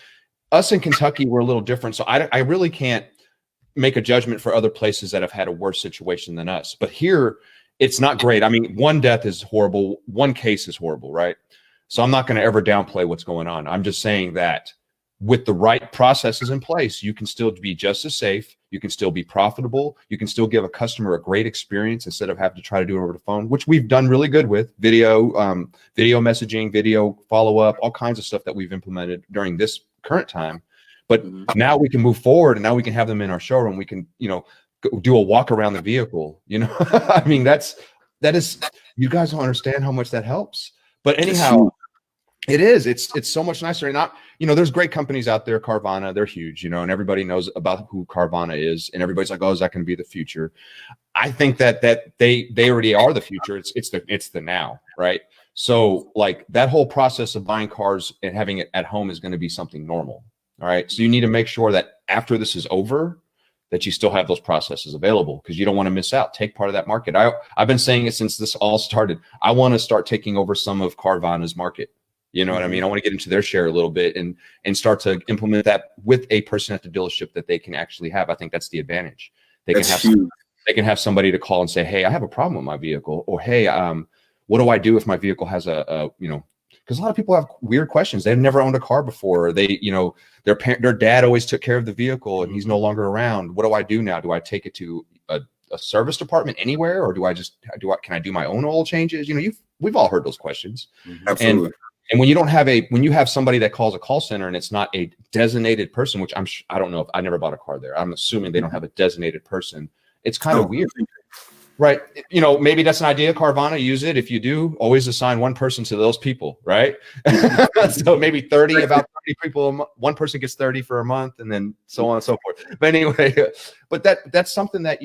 Us in Kentucky were a little different, so I really can't make a judgment for other places that have had a worse situation than us. But here, it's not great. I mean, one death is horrible. One case is horrible, right? So I'm not going to ever downplay what's going on. I'm just saying that with the right processes in place, you can still be just as safe. You can still be profitable. You can still give a customer a great experience instead of having to try to do it over the phone, which we've done really good with video messaging, video follow-up, all kinds of stuff that we've implemented during this current time. But now we can move forward, and now we can have them in our showroom. We can, do a walk around the vehicle. I mean, that is, you guys don't understand how much that helps. But anyhow, it's so much nicer. And there's great companies out there, Carvana, they're huge, and everybody knows about who Carvana is, and everybody's like, oh, is that going to be the future? I think that they already are the future. It's the now, right? So like that whole process of buying cars and having it at home is going to be something normal. All right. So you need to make sure that after this is over, that you still have those processes available, because you don't want to miss out. Take part of that market. I've been saying it since this all started. I want to start taking over some of Carvana's market. You know what I mean? I want to get into their share a little bit and start to implement that with a person at the dealership that they can actually have. I think that's the advantage. They can have somebody to call and say, hey, I have a problem with my vehicle, or hey, what do I do if my vehicle has a because a lot of people have weird questions. They've never owned a car before. They, their dad always took care of the vehicle and he's no longer around. What do I do now? Do I take it to a service department anywhere, or can I do my own oil changes? We've all heard those questions. Absolutely. And when you have somebody that calls a call center and it's not a designated person, which I don't know, if I never bought a car there. I'm assuming they don't have a designated person. It's kind of weird. Right. Maybe that's an idea. Carvana, use it. If you do, always assign one person to those people. Right. So maybe about 30 people, one person gets 30 for a month, and then so on and so forth. But anyway, but that's something that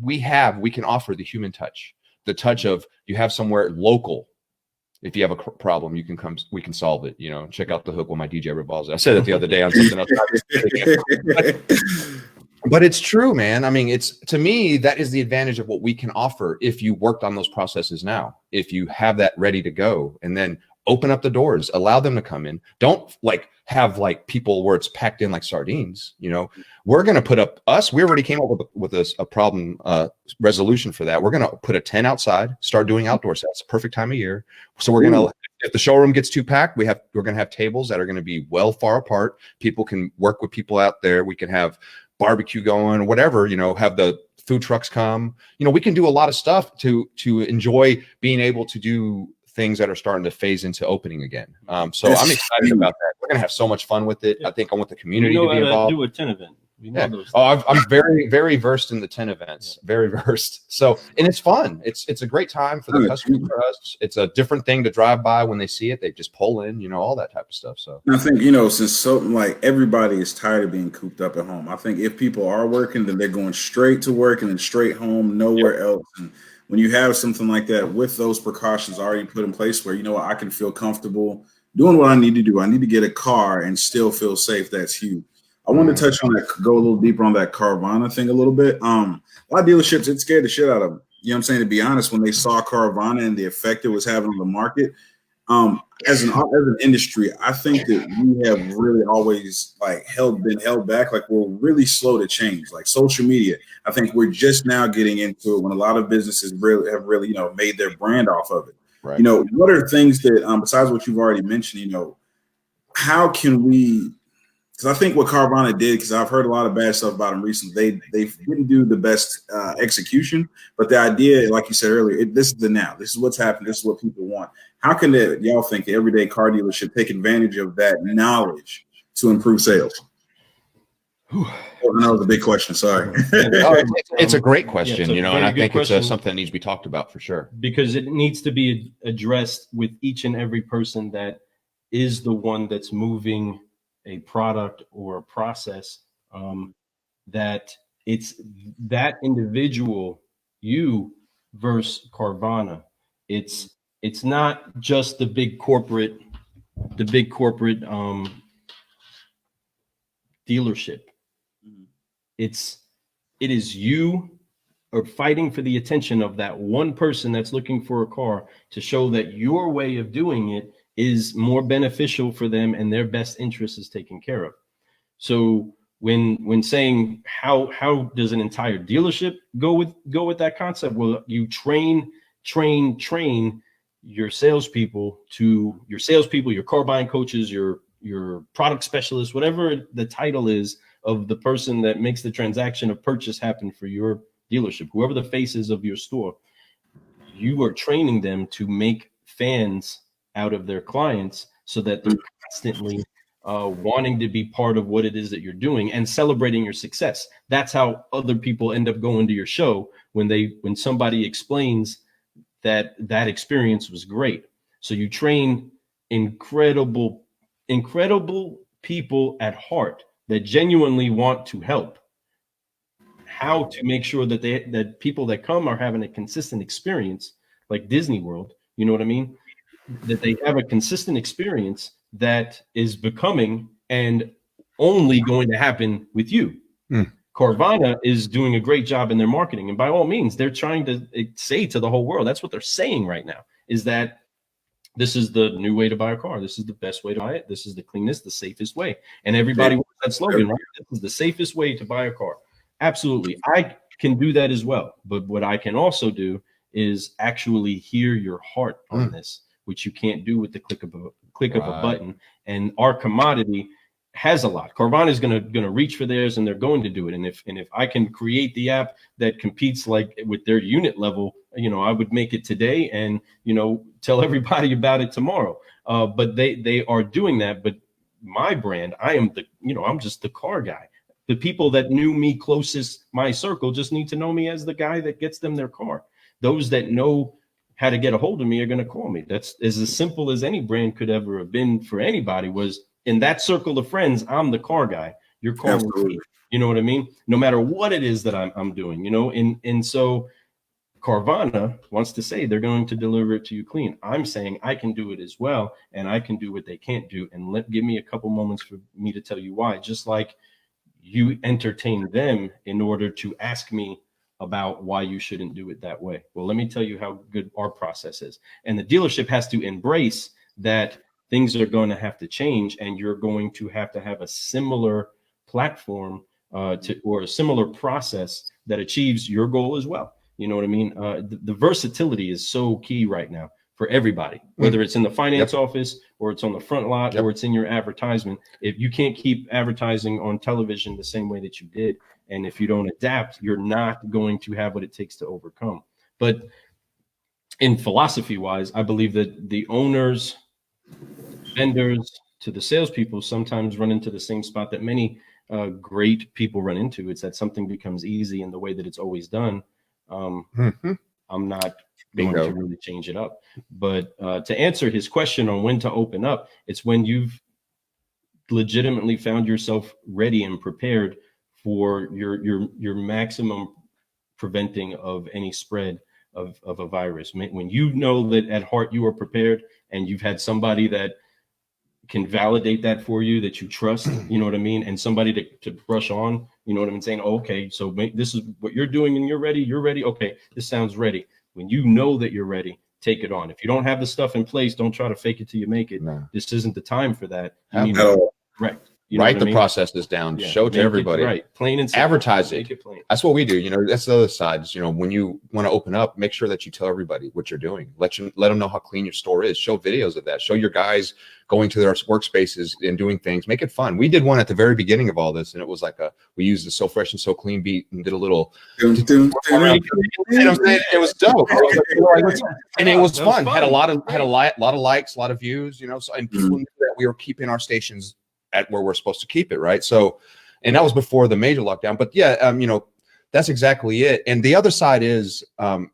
we can offer, the human touch, the touch of you have somewhere local. If you have a problem, you can come. We can solve it. Check out the hook when my DJ revolves. I said it the other day on something else. But it's true, man. I mean, to me, that is the advantage of what we can offer if you worked on those processes now. If you have that ready to go, and then open up the doors, allow them to come in. Don't have people where it's packed in like sardines. We're going to put up we already came up with a problem resolution for that. We're going to put a tent outside, start doing outdoor sets. Perfect time of year. So we're going to, if the showroom gets too packed, we're going to have tables that are going to be well far apart. People can work with people out there. We can have barbecue going, whatever, have the food trucks come. We can do a lot of stuff to enjoy being able to do things that are starting to phase into opening again. So I'm excited about that. We're going to have so much fun with it. I think I want the community to be involved. Do a 10 event. I'm very, very versed in the 10 events, very versed. So, and it's fun. It's a great time for the customers, for us. It's a different thing to drive by when they see it. They just pull in, all that type of stuff. So I think, since everybody is tired of being cooped up at home, I think if people are working, then they're going straight to work and then straight home, nowhere else. And when you have something like that with those precautions already put in place where, I can feel comfortable doing what I need to do. I need to get a car and still feel safe. That's huge. I want to touch on that, go a little deeper on that Carvana thing a little bit. A lot of dealerships, it scared the shit out of them. You know what I'm saying? To be honest, when they saw Carvana and the effect it was having on the market, as an industry, I think that we have really always been held back. We're really slow to change. Social media, I think we're just now getting into it when a lot of businesses have made their brand off of it. Right. What are things that besides what you've already mentioned, how can we? Because I think what Carvana did, because I've heard a lot of bad stuff about them recently, they didn't do the best execution. But the idea, like you said earlier, this is the now. This is what's happening. This is what people want. How can y'all think the everyday car dealership take advantage of that knowledge to improve sales? That was a big question. Sorry. It's a great question, and I think it's something that needs to be talked about for sure. Because it needs to be addressed with each and every person that is the one that's moving a product or a process, that it's that individual, you versus Carvana. It's not just the big corporate dealership. It is you are fighting for the attention of that one person that's looking for a car to show that your way of doing it is more beneficial for them and their best interest is taken care of. So when saying how does an entire dealership go with that concept? Well, you train your salespeople, your car buying coaches, your product specialists, whatever the title is of the person that makes the transaction of purchase happen for your dealership, whoever the face is of your store, you are training them to make fans out of their clients so that they're constantly wanting to be part of what it is that you're doing and celebrating your success. That's how other people end up going to your show when somebody explains that experience was great. So you train incredible people at heart that genuinely want to help, how to make sure that people that come are having a consistent experience, like Disney World, you know what I mean? That they have a consistent experience that is becoming and only going to happen with you. Carvana is doing a great job in their marketing. And by all means, they're trying to say to the whole world, that's what they're saying right now, is that this is the new way to buy a car. This is the best way to buy it. This is the cleanest, the safest way. And everybody wants that slogan, right? This is the safest way to buy a car. Absolutely. I can do that as well. But what I can also do is actually hear your heart on this. which you can't do with the click of a button. And our commodity has a lot. Carvana is going to reach for theirs, and they're going to do it. And if I can create the app that competes like with their unit level, I would make it today and, tell everybody about it tomorrow. But they are doing that. But my brand, I'm just the car guy. The people that knew me closest, my circle, just need to know me as the guy that gets them their car. Those that know how to get a hold of me are going to call me. That's as simple as any brand could ever have been for anybody. Was in that circle of friends, I'm the car guy. Your car will be, you know what I mean? No matter what it is that I'm doing, and so Carvana wants to say they're going to deliver it to you clean. I'm saying I can do it as well, and I can do what they can't do. And give me a couple moments for me to tell you why. Just like you entertain them in order to ask me about why you shouldn't do it that way. Well, let me tell you how good our process is. And the dealership has to embrace that things are going to have to change, and you're going to have a similar platform or a similar process that achieves your goal as well. You know what I mean? The versatility is so key right now for everybody, whether it's in the finance office or it's on the front lot or it's in your advertisement. If you can't keep advertising on television the same way that you did, and if you don't adapt, you're not going to have what it takes to overcome. But in philosophy wise, I believe that the owners, vendors to the salespeople sometimes run into the same spot that many great people run into. It's that something becomes easy in the way that it's always done. I'm not going to really change it up. But to answer his question on when to open up, it's when you've legitimately found yourself ready and prepared for your maximum preventing of any spread of a virus. When you know that at heart you are prepared, and you've had somebody that can validate that for you, that you trust, you know what I mean? And somebody to brush on, you know what I mean? Saying, oh, okay, so this is what you're doing and you're ready. Okay, this sounds ready. When you know that you're ready, take it on. If you don't have the stuff in place, don't try to fake it till you make it. No. This isn't the time for that. Right. You know write the processes down, show it to everybody. Right. Plain and simple. Advertise it. That's what we do. That's the other side. Is, when you want to open up, make sure that you tell everybody what you're doing. Let them know how clean your store is. Show videos of that. Show your guys going to their workspaces and doing things. Make it fun. We did one at the very beginning of all this, and it was like we used the So Fresh and So Clean beat and did a little. It was dope. And it was fun. Had a lot of likes, a lot of views. And people knew that we were keeping our stations at where we're supposed to keep it, right? So, and that was before the major lockdown. But that's exactly it. And the other side is, and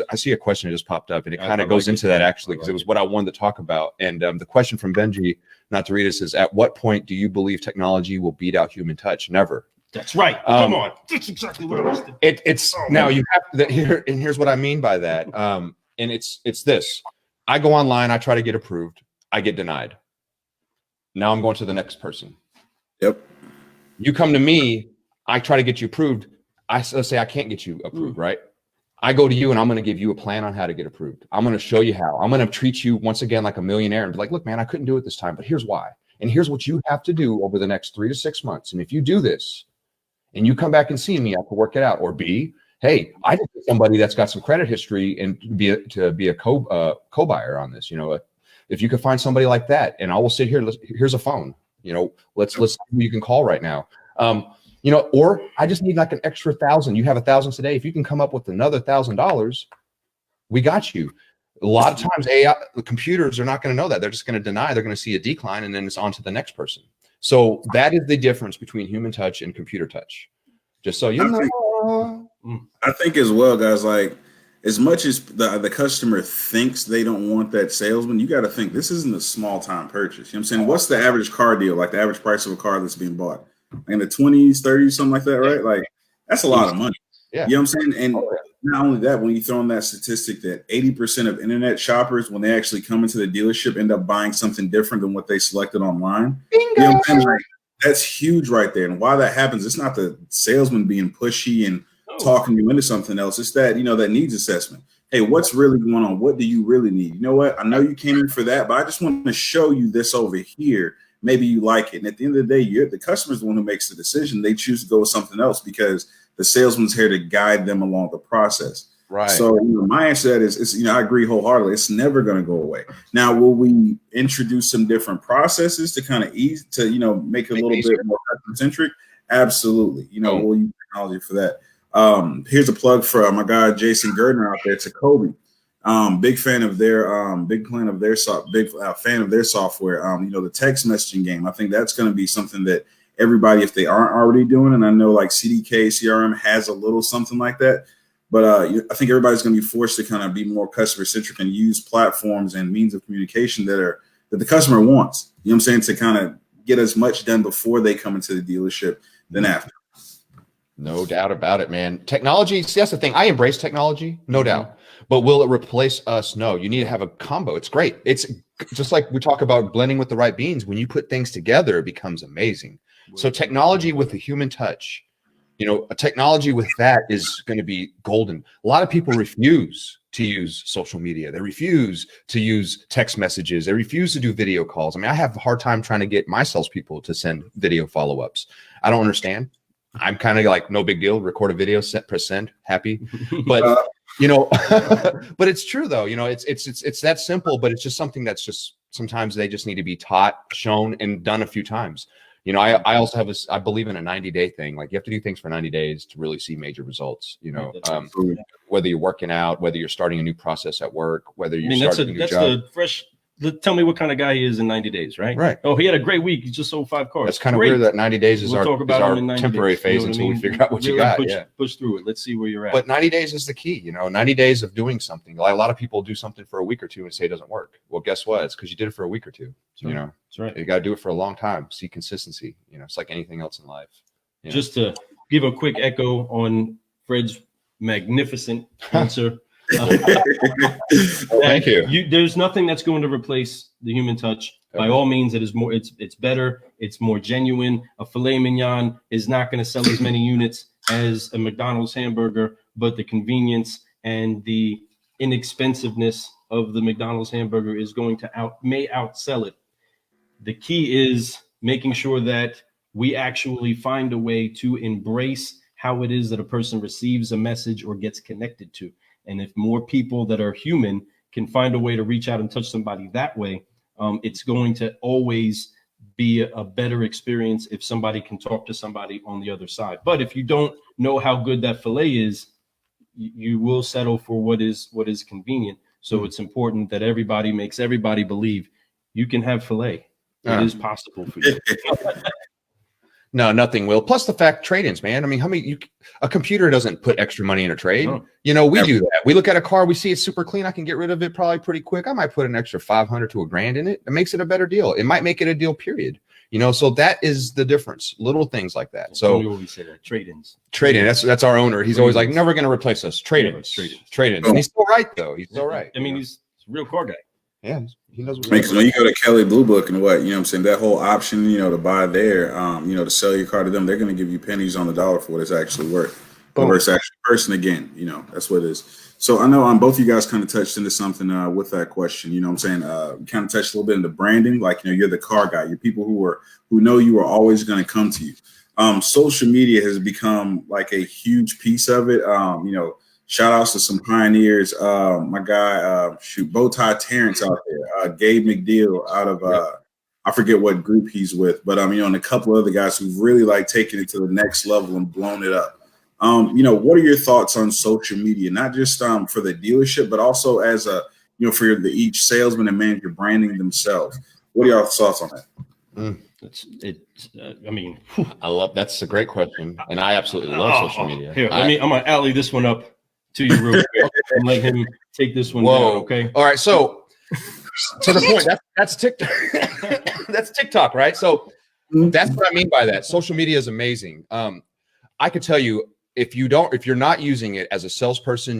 I see a question that just popped up, and it kind of goes into that actually, because it was what I wanted to talk about. And the question from Benji, not to read it, says, at what point do you believe technology will beat out human touch? Never. That's right. Come on. That's exactly what I was thinking. It's now you have to here, and here's what I mean by that. And it's this. I go online, I try to get approved, I get denied. Now I'm going to the next person. Yep. You come to me, I try to get you approved. Let's say I can't get you approved, right? I go to you and I'm going to give you a plan on how to get approved. I'm going to show you how. I'm going to treat you once again like a millionaire and be like, look, man, I couldn't do it this time, but here's why. And here's what you have to do over the next 3 to 6 months. And if you do this and you come back and see me, I can work it out. Or B, hey, I just need somebody that's got some credit history and to be a co-buyer on this, if you could find somebody like that, and I will sit here, here's a phone, let's see who you can call right now. Or I just need like an extra 1,000. You have 1,000 today. If you can come up with another $1,000, we got you. A lot of times the computers are not going to know that. They're just going to deny. They're going to see a decline, and then it's on to the next person. So that is the difference between human touch and computer touch. Just so you know. I think as well, guys, like, as much as the customer thinks they don't want that salesman, you got to think this isn't a small time purchase. You know what I'm saying? What's the average car deal? Like the average price of a car that's being bought in the 20s, 30s, something like that, right? Like that's a lot of money. Yeah. You know what I'm saying? And not only that, when you throw in that statistic that 80% of internet shoppers, when they actually come into the dealership, end up buying something different than what they selected online. Bingo. You know what I'm saying? Like, that's huge right there. And why that happens, it's not the salesman being pushy and talking you into something else. It's that, that needs assessment. Hey, what's really going on? What do you really need? You know what? I know you came in for that, but I just want to show you this over here. Maybe you like it. And at the end of the day, the customer's the one who makes the decision. They choose to go with something else because the salesman's here to guide them along the process. Right. So my answer to that is, I agree wholeheartedly. It's never going to go away. Now, will we introduce some different processes to kind of make it a little bit more customer centric? Absolutely. We'll use technology for that. Here's a plug for my guy Jason Gardner out there. It's a Kobe. Big fan of their fan of their software. The text messaging game. I think that's going to be something that everybody, if they aren't already doing, and I know like CDK CRM has a little something like that, but I think everybody's going to be forced to kind of be more customer centric and use platforms and means of communication that the customer wants. You know what I'm saying? To kind of get as much done before they come into the dealership than after. No doubt about it, man. Technology, see, that's the thing. I embrace technology, no doubt. But will it replace us? No. You need to have a combo. It's great. It's just like we talk about blending with the right beans. When you put things together, it becomes amazing. So technology with the human touch, a technology with that is going to be golden. A lot of people refuse to use social media. They refuse to use text messages. They refuse to do video calls. I mean, I have a hard time trying to get my salespeople to send video follow-ups. I don't understand. I'm kind of like, no big deal. Record a video, press send, happy. But but it's true though. It's that simple. But it's just something that's just sometimes they just need to be taught, shown, and done a few times. I also have I believe in a 90-day thing. Like you have to do things for 90 days to really see major results. Whether you're working out, whether you're starting a new process at work, whether you're starting a new job. Tell me what kind of guy he is in 90 days, right? Right. Oh, he had a great week. He just sold 5 cars. That's kind of weird that 90 days is our temporary phase until we figure out what you got. Push through it. Let's see where you're at. But 90 days is the key, 90 days of doing something. Like a lot of people do something for a week or two and say it doesn't work. Well, guess what? It's because you did it for a week or two. That's right. You got to do it for a long time. See consistency. It's like anything else in life. Just to give a quick echo on Fred's magnificent answer. Thank you. There's nothing that's going to replace the human touch. By all means, it is more. It's better. It's more genuine. A filet mignon is not going to sell as many units as a McDonald's hamburger, but the convenience and the inexpensiveness of the McDonald's hamburger is going to may outsell it. The key is making sure that we actually find a way to embrace how it is that a person receives a message or gets connected to. And if more people that are human can find a way to reach out and touch somebody that way, it's going to always be a better experience if somebody can talk to somebody on the other side. But if you don't know how good that filet is, you will settle for what is convenient. So it's important that everybody makes everybody believe you can have filet. It is possible for you. No, nothing will. Plus the fact trade-ins, man. I mean, a computer doesn't put extra money in a trade. No. We do that. We look at a car, we see it's super clean. I can get rid of it probably pretty quick. I might put an extra $500 to $1,000 in it. It makes it a better deal. It might make it a deal, period. So that is the difference. Little things like that. So we say that trade-ins. Trade-in. That's our owner. He's always like, never going to replace us. Trade-ins. Trade-ins. And he's still right though. He's still right. I mean, he's a real car guy. Yeah, he knows. Because when you go to Kelly Blue Book and that whole option, to buy there, to sell your car to them, they're going to give you pennies on the dollar for what it's actually worth. Or it's actually person again, that's what it is. So I know both of you guys kind of touched into something with that question. Kind of touched a little bit into branding, like you're the car guy, you're people who know you are always going to come to you. Social media has become like a huge piece of it. Shout outs to some pioneers. My guy, Bowtie Terrence out there, Gabe McDeal out of I forget what group he's with, but and a couple other guys who've really taken it to the next level and blown it up. What are your thoughts on social media? Not just for the dealership, but also as for each salesman and manager branding themselves. What are your thoughts on that? I love that's a great question, and I absolutely love social media. Here, I'm gonna alley this one up to you real quick and let him take this one down, okay? All right, so to the point, that's TikTok. That's TikTok, right? So that's what I mean by that. Social media is amazing. I could tell you if you're not using it as a salesperson,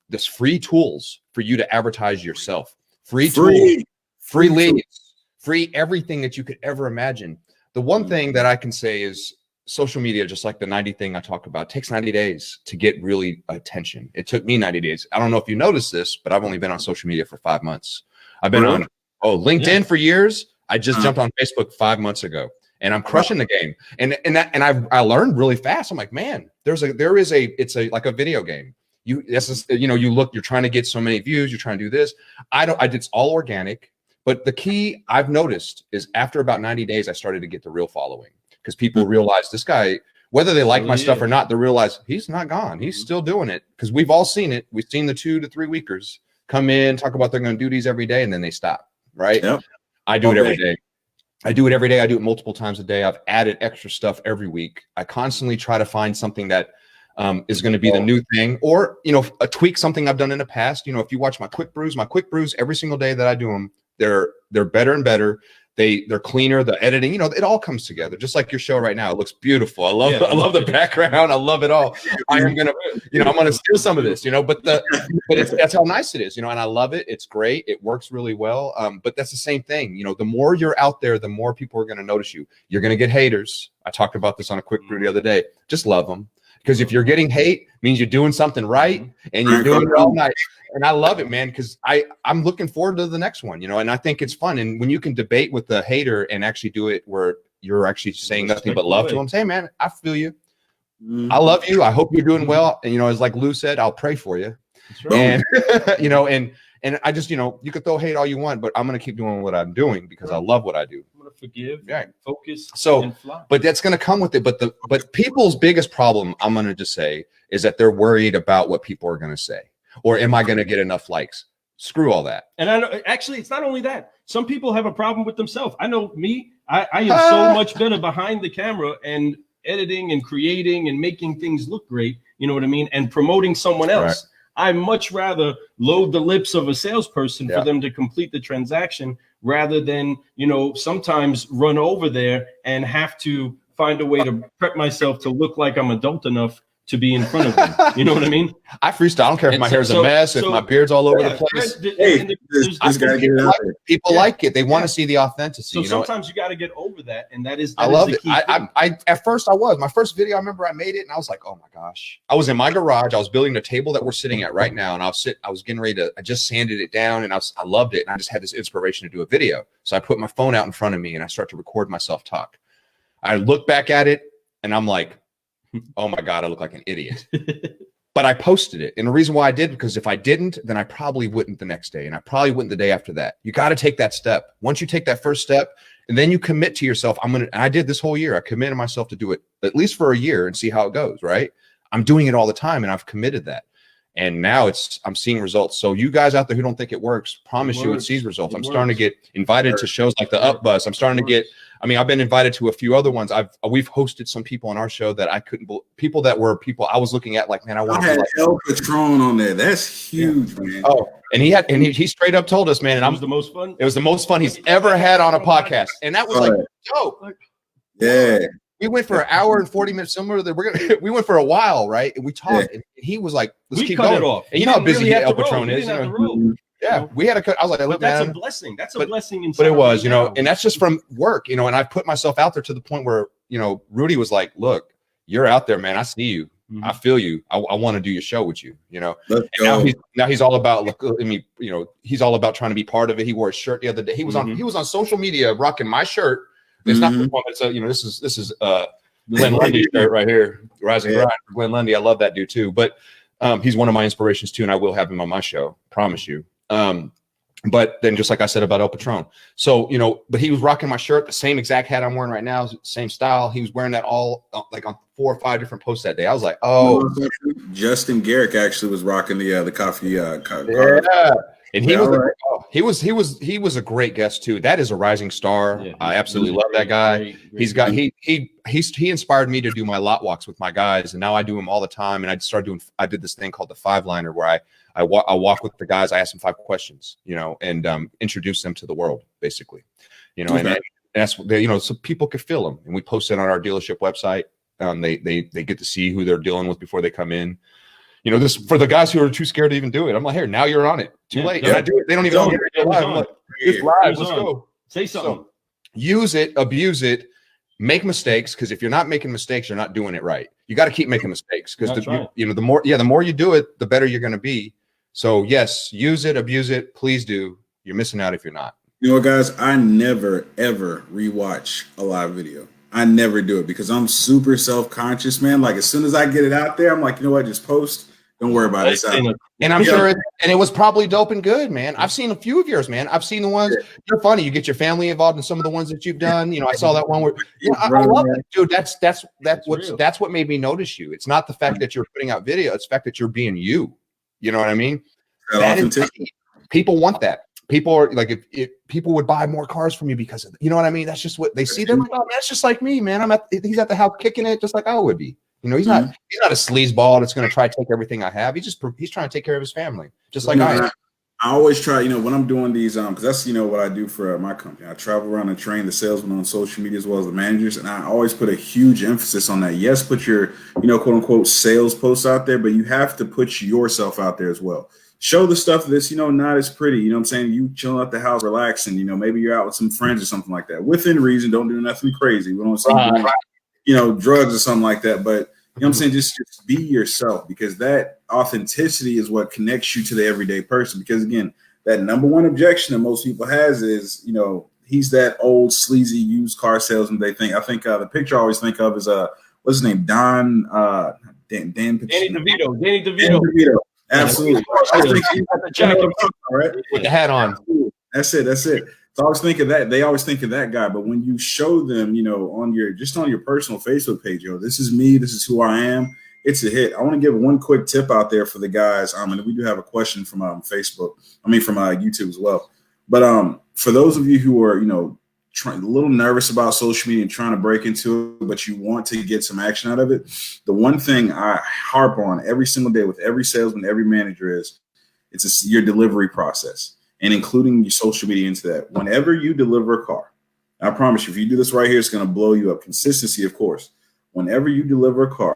there's free tools for you to advertise yourself. Free tools, free leads, free everything that you could ever imagine. The one thing that I can say is social media, just like the 90 thing I talked about, takes 90 days to get really attention. It took me 90 days. I don't know if you noticed this, but I've only been on social media for 5 months. I've been on LinkedIn for years. I just jumped on Facebook 5 months ago, and I'm crushing the game. And I learned really fast. I'm like, man, it's like a video game. you look, you're trying to get so many views, you're trying to do this. It's all organic. But the key I've noticed is after about 90 days, I started to get the real following, because people realize this guy, whether they like my stuff or not, they realize he's not gone. He's still doing it, because we've all seen it. We've seen the 2 to 3 weekers come in, talk about they're going to do these every day, and then they stop. Right. Yep. I do it every day. I do it every day. I do it multiple times a day. I've added extra stuff every week. I constantly try to find something that is going to be the new thing, or, a tweak something I've done in the past. If you watch my quick brews every single day that I do them, they're better and better. They're cleaner. The editing, it all comes together. Just like your show right now, it looks beautiful. I love the background. I love it all. I am gonna, I'm gonna steal some of this, but that's how nice it is, and I love it. It's great. It works really well. But that's the same thing. The more you're out there, the more people are gonna notice you. You're gonna get haters. I talked about this on a quick brew the other day. Just love them. Because if you're getting hate, means you're doing something right, and you're doing it all night. And I love it, man, because I'm looking forward to the next one, and I think it's fun. And when you can debate with the hater and actually do it where you're actually saying nothing but love to them, say, man, I feel you. I love you. I hope you're doing well. And, as like Lou said, I'll pray for you. Right. And, and I just, you could throw hate all you want, but I'm going to keep doing what I'm doing because I love what I do. I'm going to forgive, focus, and fly. But that's going to come with it. But people's biggest problem, I'm going to just say, is that they're worried about what people are going to say. Or am I going to get enough likes? Screw all that. And I know, actually, it's not only that. Some people have a problem with themselves. I know me. I am so much better behind the camera and editing and creating and making things look great. You know what I mean? And promoting someone else. Right. I much rather load the lips of a salesperson for them to complete the transaction rather than, sometimes run over there and have to find a way to prep myself to look like I'm adult enough to be in front of them. You know what I mean? I freestyle. I don't care if my hair's a mess, if my beard's all over the place. People like it. They want to see the authenticity. So sometimes you got to get over that. And that is I love it. I at first my first video, I remember I made it and I was like, oh my gosh. I was in my garage. I was building the table that we're sitting at right now. And I was getting ready to, I just sanded it down and I loved it. And I just had this inspiration to do a video. So I put my phone out in front of me and I start to record myself talk. I look back at it and I'm like, oh my God, I look like an idiot. But I posted it. And the reason why I did, because if I didn't, then I probably wouldn't the next day. And I probably wouldn't the day after that. You got to take that step. Once you take that first step, and then you commit to yourself, and I did this whole year. I committed myself to do it at least for a year and see how it goes, right? I'm doing it all the time and I've committed that. And now I'm seeing results. So you guys out there who don't think it works, promise you it sees results. I'm starting to get invited to shows like the UpBus. I'm starting to get, I've been invited to a few other ones. We've hosted some people on our show that I couldn't, people I was looking at like, man, I want to. I had El Patron on there. That's huge, man. Oh, and he straight up told us, man, and it was the most fun. It was the most fun he's ever had on a podcast. And that was like, dope. Yeah. We went for an hour and 40 minutes. Similar that we went for a while, right? And we talked, and he was like, "Let's keep going." Off. And you know how busy El Patron is. Yeah, we had a. I was like, "Look, that's a blessing. That's a blessing." But it was, and that's just from work, and I put myself out there to the point where, Rudy was like, "Look, you're out there, man. I see you. I feel you. I want to do your show with you." And now he's all about. He's all about trying to be part of it. He wore a shirt the other day. He was on social media rocking my shirt. It's not the one, but it's this is Glenn Lundy shirt right here, Rising Grind for Glenn Lundy. I love that dude too. But he's one of my inspirations too, and I will have him on my show, promise you. But then just like I said about El Patron. So, but he was rocking my shirt, the same exact hat I'm wearing right now, same style. He was wearing that all like on 4 or 5 different posts that day. I was like, oh. Justin Garrick actually was rocking the coffee. Yeah. And he was a great guest too. That is a rising star. Yeah, I absolutely love that guy. Great. He inspired me to do my lot walks with my guys, and now I do them all the time. And I did this thing called the 5-liner where I walk with the guys. I ask them 5 questions, and introduce them to the world, basically, and that's so people could feel them. And we post it on our dealership website. They get to see who they're dealing with before they come in. This for the guys who are too scared to even do it. I'm like, here, now you're on it. Too late. And I do it. They don't even know you're live. I'm like, it's live. Let's go. Say something. So, use it, abuse it, make mistakes. Because if you're not making mistakes, you're not doing it right. You got to keep making mistakes. Because the more you do it, the better you're going to be. So yes, use it, abuse it. Please do. You're missing out if you're not. Guys, I never ever rewatch a live video. I never do it because I'm super self-conscious, man. Like as soon as I get it out there, I'm like, just post. Don't worry about it. And I'm sure it was probably dope and good, man. I've seen a few of yours, man. I've seen the ones you're funny. You get your family involved in some of the ones that you've done. I saw that one where I love it, dude. That's what made me notice you. It's not the fact that you're putting out video, it's the fact that you're being you. You know what I mean? People want that. People are like, if people would buy more cars from you because of, you know what I mean? That's just what they see. They're like, oh, that's just like me, man. He's at the house kicking it just like I would be. He's not a sleazeball that's going to try to take everything I have. He's trying to take care of his family, just like I am. I always try, when I'm doing these, because that's, what I do for my company. I travel around and train the salesmen on social media as well as the managers. And I always put a huge emphasis on that. Yes, put your, quote unquote sales posts out there, but you have to put yourself out there as well. Show the stuff that's, not as pretty. You know what I'm saying? You chilling at the house, relaxing, maybe you're out with some friends or something like that. Within reason, don't do nothing crazy. We don't see drugs or something like that. But you know what I'm saying? Just be yourself, because that authenticity is what connects you to the everyday person. Because again, that number one objection that most people has is, he's that old sleazy used car salesman. I think the picture I always think of is what's his name? Danny DeVito. Absolutely. With the hat on. That's it. So I always think of that. They always think of that guy. But when you show them, on your personal Facebook page, this is me, this is who I am, it's a hit. I want to give one quick tip out there for the guys. And we do have a question from Facebook. From YouTube as well. But for those of you who are, a little nervous about social media and trying to break into it, but you want to get some action out of it, the one thing I harp on every single day with every salesman, every manager is your delivery process. And including your social media into that. Whenever you deliver a car, I promise you, if you do this right here, it's going to blow you up. Consistency, of course. Whenever you deliver a car,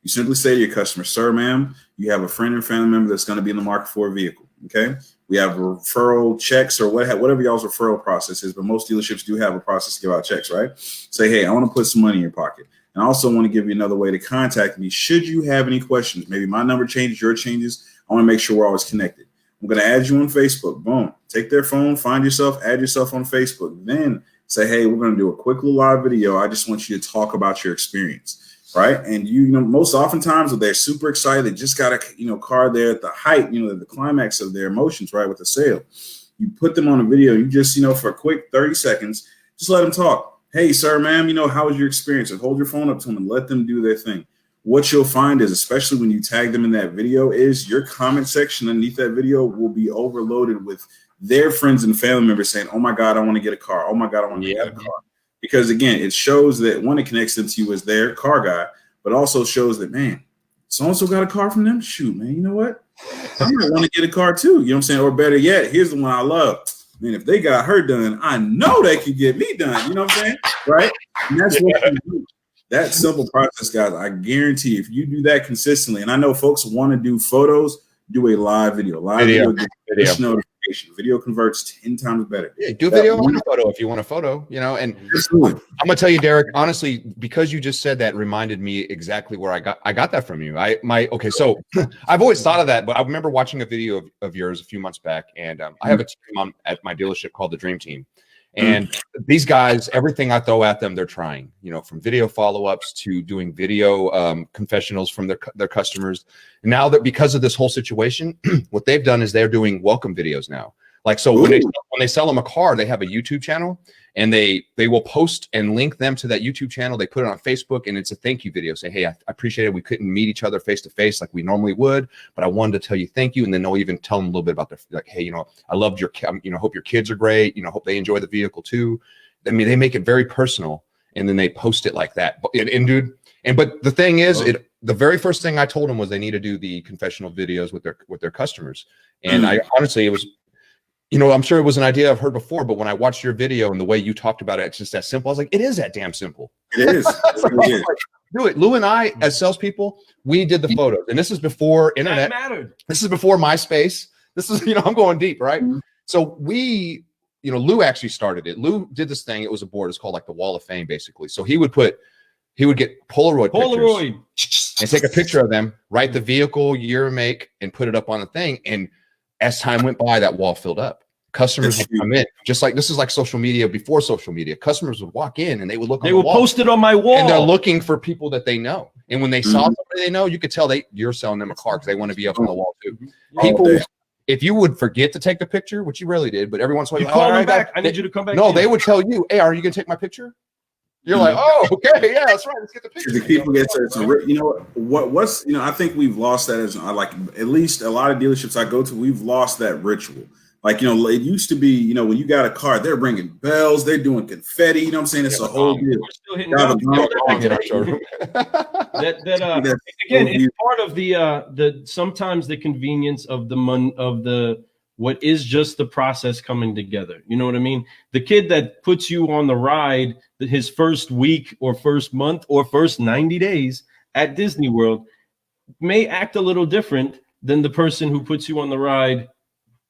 you simply say to your customer, sir, ma'am, you have a friend or family member that's going to be in the market for a vehicle. Okay. We have referral checks or whatever y'all's referral process is, but most dealerships do have a process to give out checks, right? Say, hey, I want to put some money in your pocket. And I also want to give you another way to contact me. Should you have any questions, maybe my number changes, your changes, I want to make sure we're always connected. I'm going to add you on Facebook. Boom. Take their phone, find yourself, add yourself on Facebook. Then say, hey, we're going to do a quick little live video. I just want you to talk about your experience, right? And most oftentimes they're super excited. They just got a car there at the height, the climax of their emotions, right, with the sale. You put them on a video. You just, for a quick 30 seconds, just let them talk. Hey, sir, ma'am, how was your experience? And hold your phone up to them and let them do their thing. What you'll find is, especially when you tag them in that video, is your comment section underneath that video will be overloaded with their friends and family members saying, oh my God, I want to get a car. Oh my God, I want to get a car. Because again, it shows that one, it connects them to you as their car guy, but also shows that, man, so-and-so got a car from them. Shoot, man, you know what? I might want to get a car too. You know what I'm saying? Or better yet, here's the one I love. Man, if they got her done, I know they could get me done. You know what I'm saying? Right? And that's what you do. That simple process, guys, I guarantee if you do that consistently, and I know folks want to do photos, do a live video. Video converts 10 times better. Yeah, do video and a photo if you want a photo, and I'm gonna tell you, Deric, honestly, because you just said that reminded me exactly where I got that from you. So I've always thought of that, but I remember watching a video of yours a few months back, and I have a team at my dealership called the Dream Team. And these guys, everything I throw at them, they're trying, from video follow-ups to doing video confessionals from their customers. And now that because of this whole situation, what they've done is they're doing welcome videos now. Like, so when they sell them a car, they have a YouTube channel, and they will post and link them to that YouTube channel. They put it on Facebook, and it's a thank you video. Say, hey, I appreciate it. We couldn't meet each other face to face like we normally would, but I wanted to tell you thank you. And then they'll even tell them a little bit about hey, I loved your, hope your kids are great. Hope they enjoy the vehicle too. I mean, they make it very personal, and then they post it like that. But the thing is, the very first thing I told them was they need to do the confessional videos with their customers. And I honestly, it was, I'm sure it was an idea I've heard before, but when I watched your video and the way you talked about it, it's just that simple. I was like, it is that damn simple. It is. Do it. Lou and I, as salespeople, we did the photos, and this is before internet. This is before MySpace. This is, I'm going deep, right? So we, Lou actually started it. Lou did this thing. It was a board. It's called like the Wall of Fame, basically. So he would get Polaroid pictures and take a picture of them, write the vehicle, year, make, and put it up on the thing. And as time went by, that wall filled up. Customers would come in, just like this is like social media before social media. Customers would walk in and they would look. They would post it on my wall, and they're looking for people that they know. And when they saw somebody they know, you could tell you're selling them a car because they want to be up on the wall too. All People, day. if you would forget to take the picture, which you rarely did, but every once in a while, You call them back. I need you to come back. No, they would tell you, "Hey, are you gonna take my picture?" You're like, "Oh, okay, yeah, that's right. Let's get the picture." The people get to, you know what's, you know, I think we've lost that as like at least a lot of dealerships I go to, we've lost that ritual. Like, you know, it used to be, you know, when you got a car, they're ringing bells, they're doing confetti. You know what I'm saying? It's a whole deal. We're still hitting that again, it's part of the sometimes the convenience of the what is just the process coming together. You know what I mean? The kid that puts you on the ride his first week or first month or first 90 days at Disney World may act a little different than the person who puts you on the ride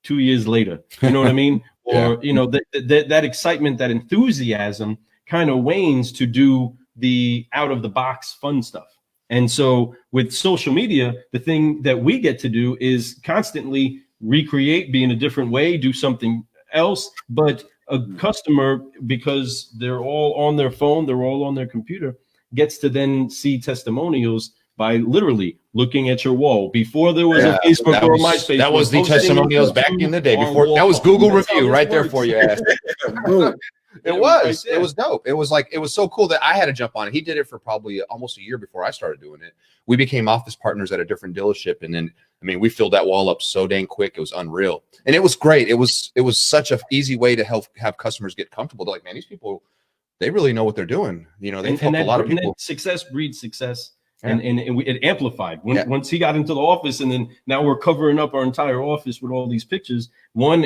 2 years later. You know what I mean? Or, you know, that excitement, that enthusiasm kind of wanes to do the out of the box fun stuff. And so with social media, the thing that we get to do is constantly recreate, be in a different way, do something else. But a customer, because they're all on their phone, they're all on their computer, gets to then see testimonials by literally looking at your wall. Before there was a Facebook or MySpace. That was the testimonials back in the day. Before that was Google review right there for you. It was. It was dope. It was like, it was so cool that I had to jump on it. He did it for probably almost a year before I started doing it. We became office partners at a different dealership. And then, I mean, we filled that wall up so dang quick. It was unreal. And it was great. It was such an easy way to have customers get comfortable. They're like, man, these people, they really know what they're doing. You know, they've helped a lot of people. Success breeds success. And it amplified once he got into the office, and then now we're covering up our entire office with all these pictures. I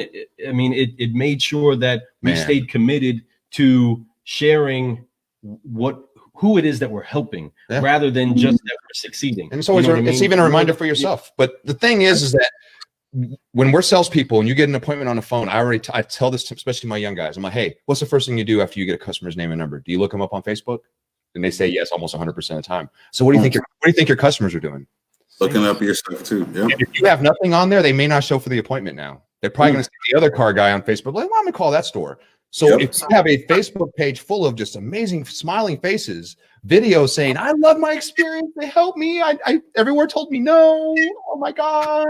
mean, it made sure that we stayed committed to sharing who it is that we're helping, rather than just that we're succeeding. And so it's even a reminder for yourself. But the thing is that when we're salespeople and you get an appointment on the phone, I tell this to especially my young guys. I'm like, hey, what's the first thing you do after you get a customer's name and number? Do you look them up on Facebook? And they say yes, almost 100% of the time. So what do you think your customers are doing? Looking up your stuff too. Yeah. If you have nothing on there, they may not show for the appointment now. They're probably going to see the other car guy on Facebook. Like, well, I'm going to call that store. So if you have a Facebook page full of just amazing smiling faces, videos saying, I love my experience, they helped me, I everywhere told me no, oh my God.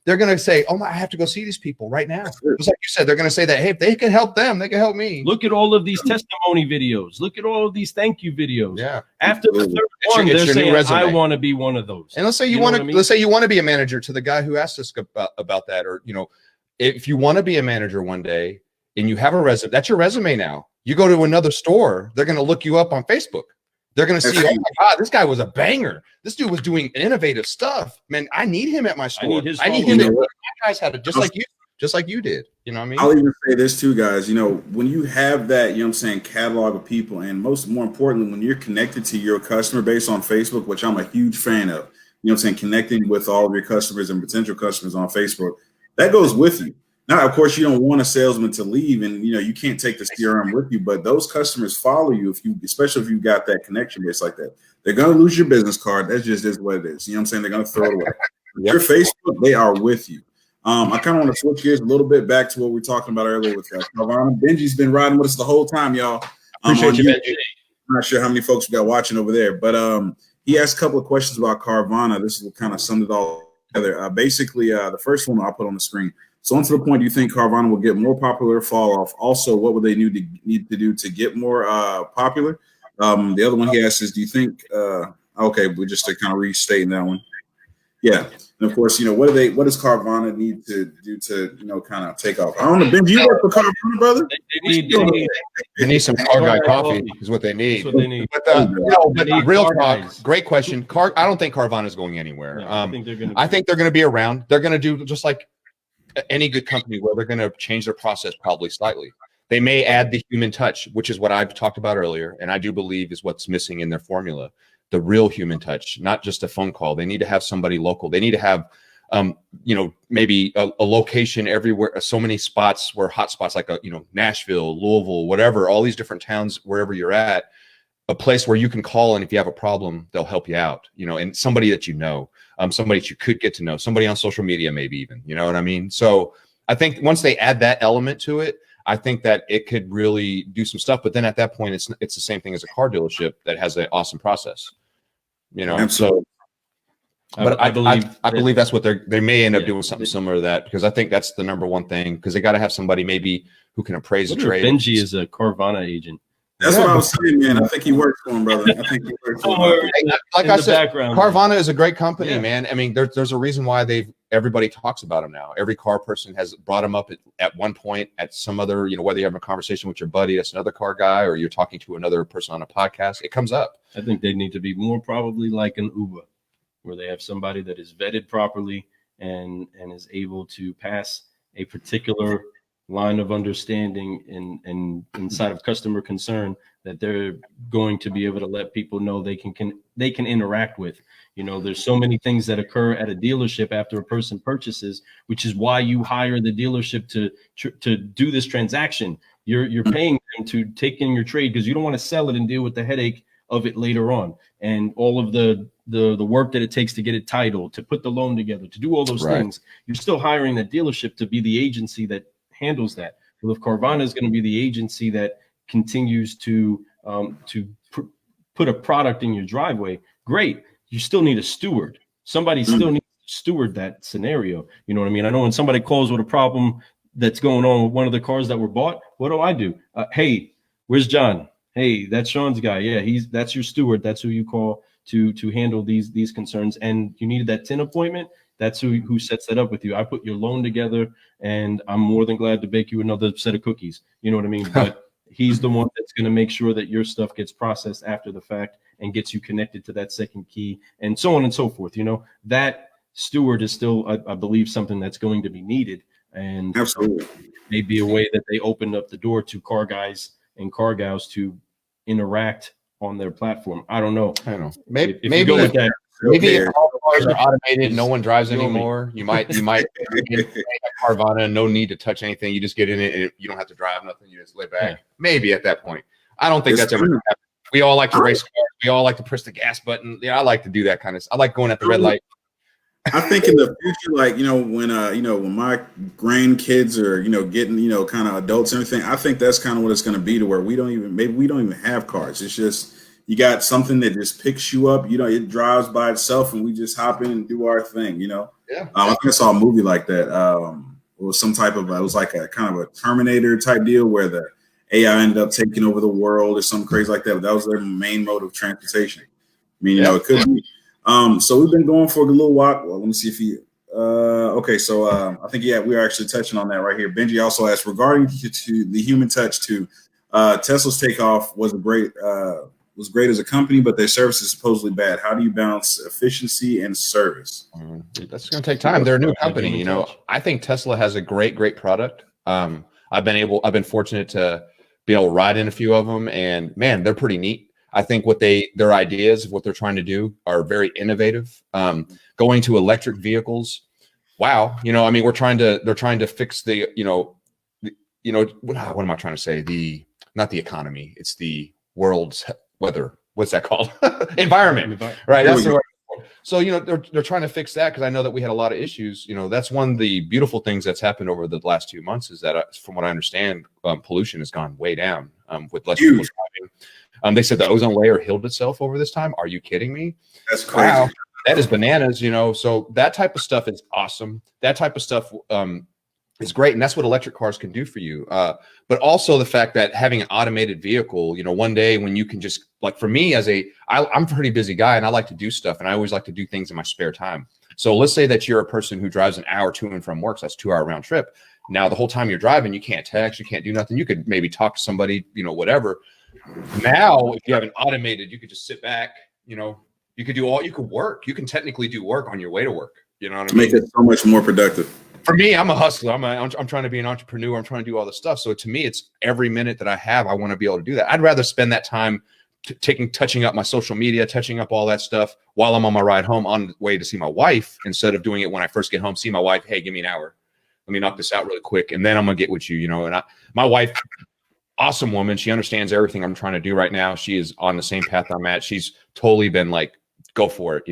They're going to say, oh my, I have to go see these people right now. Just like you said, they're going to say that, hey, if they can help them, they can help me. Look at all of these testimony videos. Look at all of these thank you videos. Yeah. After the third one, they're saying, I want to be one of those. And let's say let's say you want to be a manager, to the guy who asked us about that, or, you know, if you want to be a manager one day and you have a resume, that's your resume now. You go to another store, they're going to look you up on Facebook. They're going to see, oh my God, this guy was a banger. This dude was doing innovative stuff. Man, I need him at my store. I need him. My guys had it just like you did. You know what I mean? I'll even say this too, guys. You know, when you have that, you know what I'm saying, catalog of people, and more importantly, when you're connected to your customer base on Facebook, which I'm a huge fan of, you know what I'm saying, connecting with all of your customers and potential customers on Facebook, that goes with you. Now, of course, you don't want a salesman to leave, and you know you can't take the CRM with you. But those customers follow you especially if you got that connection base like that. They're gonna lose your business card. That's just what it is. You know what I'm saying? They're gonna throw it away. Your Facebook, they are with you. I kind of want to switch gears a little bit back to what we were talking about earlier with Carvana. Benji's been riding with us the whole time, y'all. Appreciate you, Benji. I'm not sure how many folks we got watching over there, but he asked a couple of questions about Carvana. This is what kind of summed it all together. Basically, the first one I'll put on the screen. So on to the point, do you think Carvana will get more popular or fall off? Also, what would they need to do to get more popular? The other one he asked is, do you think, okay, we're just to kind of restating that one. Yeah. And of course, you know, what does Carvana need to do to, you know, kind of take off? I don't know, Ben, do you work for Carvana, brother? They need some car guy coffee is what they need. That's what they need. But real talk, great question. I don't think Carvana is going anywhere. No, I think they're going to be around. They're going to do just like any good company where they're going to change their process probably slightly. They may add the human touch, which is what I've talked about earlier, and I do believe is what's missing in their formula. The real human touch, not just a phone call. They need to have somebody local. They need to have, you know, maybe a location everywhere. So many spots where hot spots like, Nashville, Louisville, whatever, all these different towns, wherever you're at, a place where you can call, and if you have a problem, they'll help you out, you know, and somebody that you know, somebody that you could get to know, somebody on social media, maybe even, you know what I mean? So I think once they add that element to it, I think that it could really do some stuff. But then at that point, it's the same thing as a car dealership that has an awesome process. you know. Absolutely. So, but I believe that's what they may end up Yeah. doing something similar to that, because I think that's the number one thing, because they got to have somebody maybe who can appraise the trade. Benji is a Carvana agent. That's what I was saying, man. I think he works for him, brother. I think he works for him. Like I said, background, Carvana is a great company, Yeah. man. I mean, there's a reason why everybody talks about them now. Every car person has brought them up at one point at some other, you know, whether you're having a conversation with your buddy that's another car guy, or you're talking to another person on a podcast, it comes up. I think they need to be more probably like an Uber, where they have somebody that is vetted properly and is able to pass a particular line of understanding and inside of customer concern that they're going to be able to let people know they can interact with. You know, there's so many things that occur at a dealership after a person purchases, which is why you hire the dealership to do this transaction. You're paying them to take in your trade because you don't want to sell it and deal with the headache of it later on, and all of the work that it takes to get it titled, to put the loan together, to do all those things. You're still hiring that dealership to be the agency that handles that. Well, if Carvana is going to be the agency that continues to put a product in your driveway, great. You still need a steward. Somebody still needs to steward that scenario. You know what I mean? I know when somebody calls with a problem that's going on with one of the cars that were bought, what do? Hey, where's John? Hey, that's Sean's guy. Yeah, that's your steward. That's who you call to handle these concerns. And you needed that 10 appointment. That's who sets that up with you. I put your loan together, and I'm more than glad to bake you another set of cookies. You know what I mean? But he's the one that's going to make sure that your stuff gets processed after the fact and gets you connected to that second key, and so on and so forth. You know, that steward is still, I believe, something that's going to be needed. And absolutely, maybe a way that they opened up the door to car guys and car gals to interact on their platform. I don't know. Maybe maybe all the cars are automated, no one drives anymore. You might Carvana, no need to touch anything. You just get in it and you don't have to drive nothing. You just lay back. Yeah. Maybe at that point. I don't think that's ever going to happen. We all like to race cars. We all like to press the gas button. Yeah, I like to do that kind of stuff. I like going at the red light. I think in the future, like, when my grandkids are, getting, kind of adults and everything, I think that's kind of what it's going to be, to where we don't even have cars. It's just, you got something that just picks you up, it drives by itself, and we just hop in and do our thing, Yeah. I think I saw a movie like that. It was some type of, it was like a kind of a Terminator type deal where the AI ended up taking over the world or something crazy like that. But that was their main mode of transportation. I mean, it could be. So we've been going for a little while. Well, let me see if he. Okay, so I think we are actually touching on that right here. Benji also asked regarding to the human touch to Tesla's takeoff was great as a company, but their service is supposedly bad. How do you balance efficiency and service? That's going to take time. They're a new company. I think Tesla has a great product. I've been fortunate to be able to ride in a few of them, and man, they're pretty neat. I think their ideas of what they're trying to do are very innovative. Going to electric vehicles, wow. I mean, they're trying to fix the, what am I trying to say? Not the economy. It's the world's weather. What's that called? Environment. Right. That's the word. So, they're trying to fix that, because I know that we had a lot of issues. That's one of the beautiful things that's happened over the last 2 months is that, from what I understand, pollution has gone way down with less people driving. They said the ozone layer healed itself over this time. Are you kidding me? That's crazy. Wow. That is bananas, So that type of stuff is awesome. That type of stuff is great. And that's what electric cars can do for you. But also the fact that having an automated vehicle, one day when you can just, like, for me I'm a pretty busy guy, and I like to do stuff, and I always like to do things in my spare time. So let's say that you're a person who drives an hour to and from work. So that's 2-hour round trip. Now, the whole time you're driving, you can't text, you can't do nothing. You could maybe talk to somebody, whatever. Now, if you have an automated, you could just sit back, you could work. You can technically do work on your way to work. You know what I mean? Make it so much more productive. For me, I'm a hustler. I'm trying to be an entrepreneur. I'm trying to do all this stuff. So to me, it's every minute that I have, I want to be able to do that. I'd rather spend that time touching up my social media, touching up all that stuff while I'm on my ride home on the way to see my wife, instead of doing it when I first get home, see my wife, hey, give me an hour. Let me knock this out really quick, and then I'm going to get with you, And my wife, awesome woman. She understands everything I'm trying to do right now. She is on the same path I'm at. She's totally been like, go for it,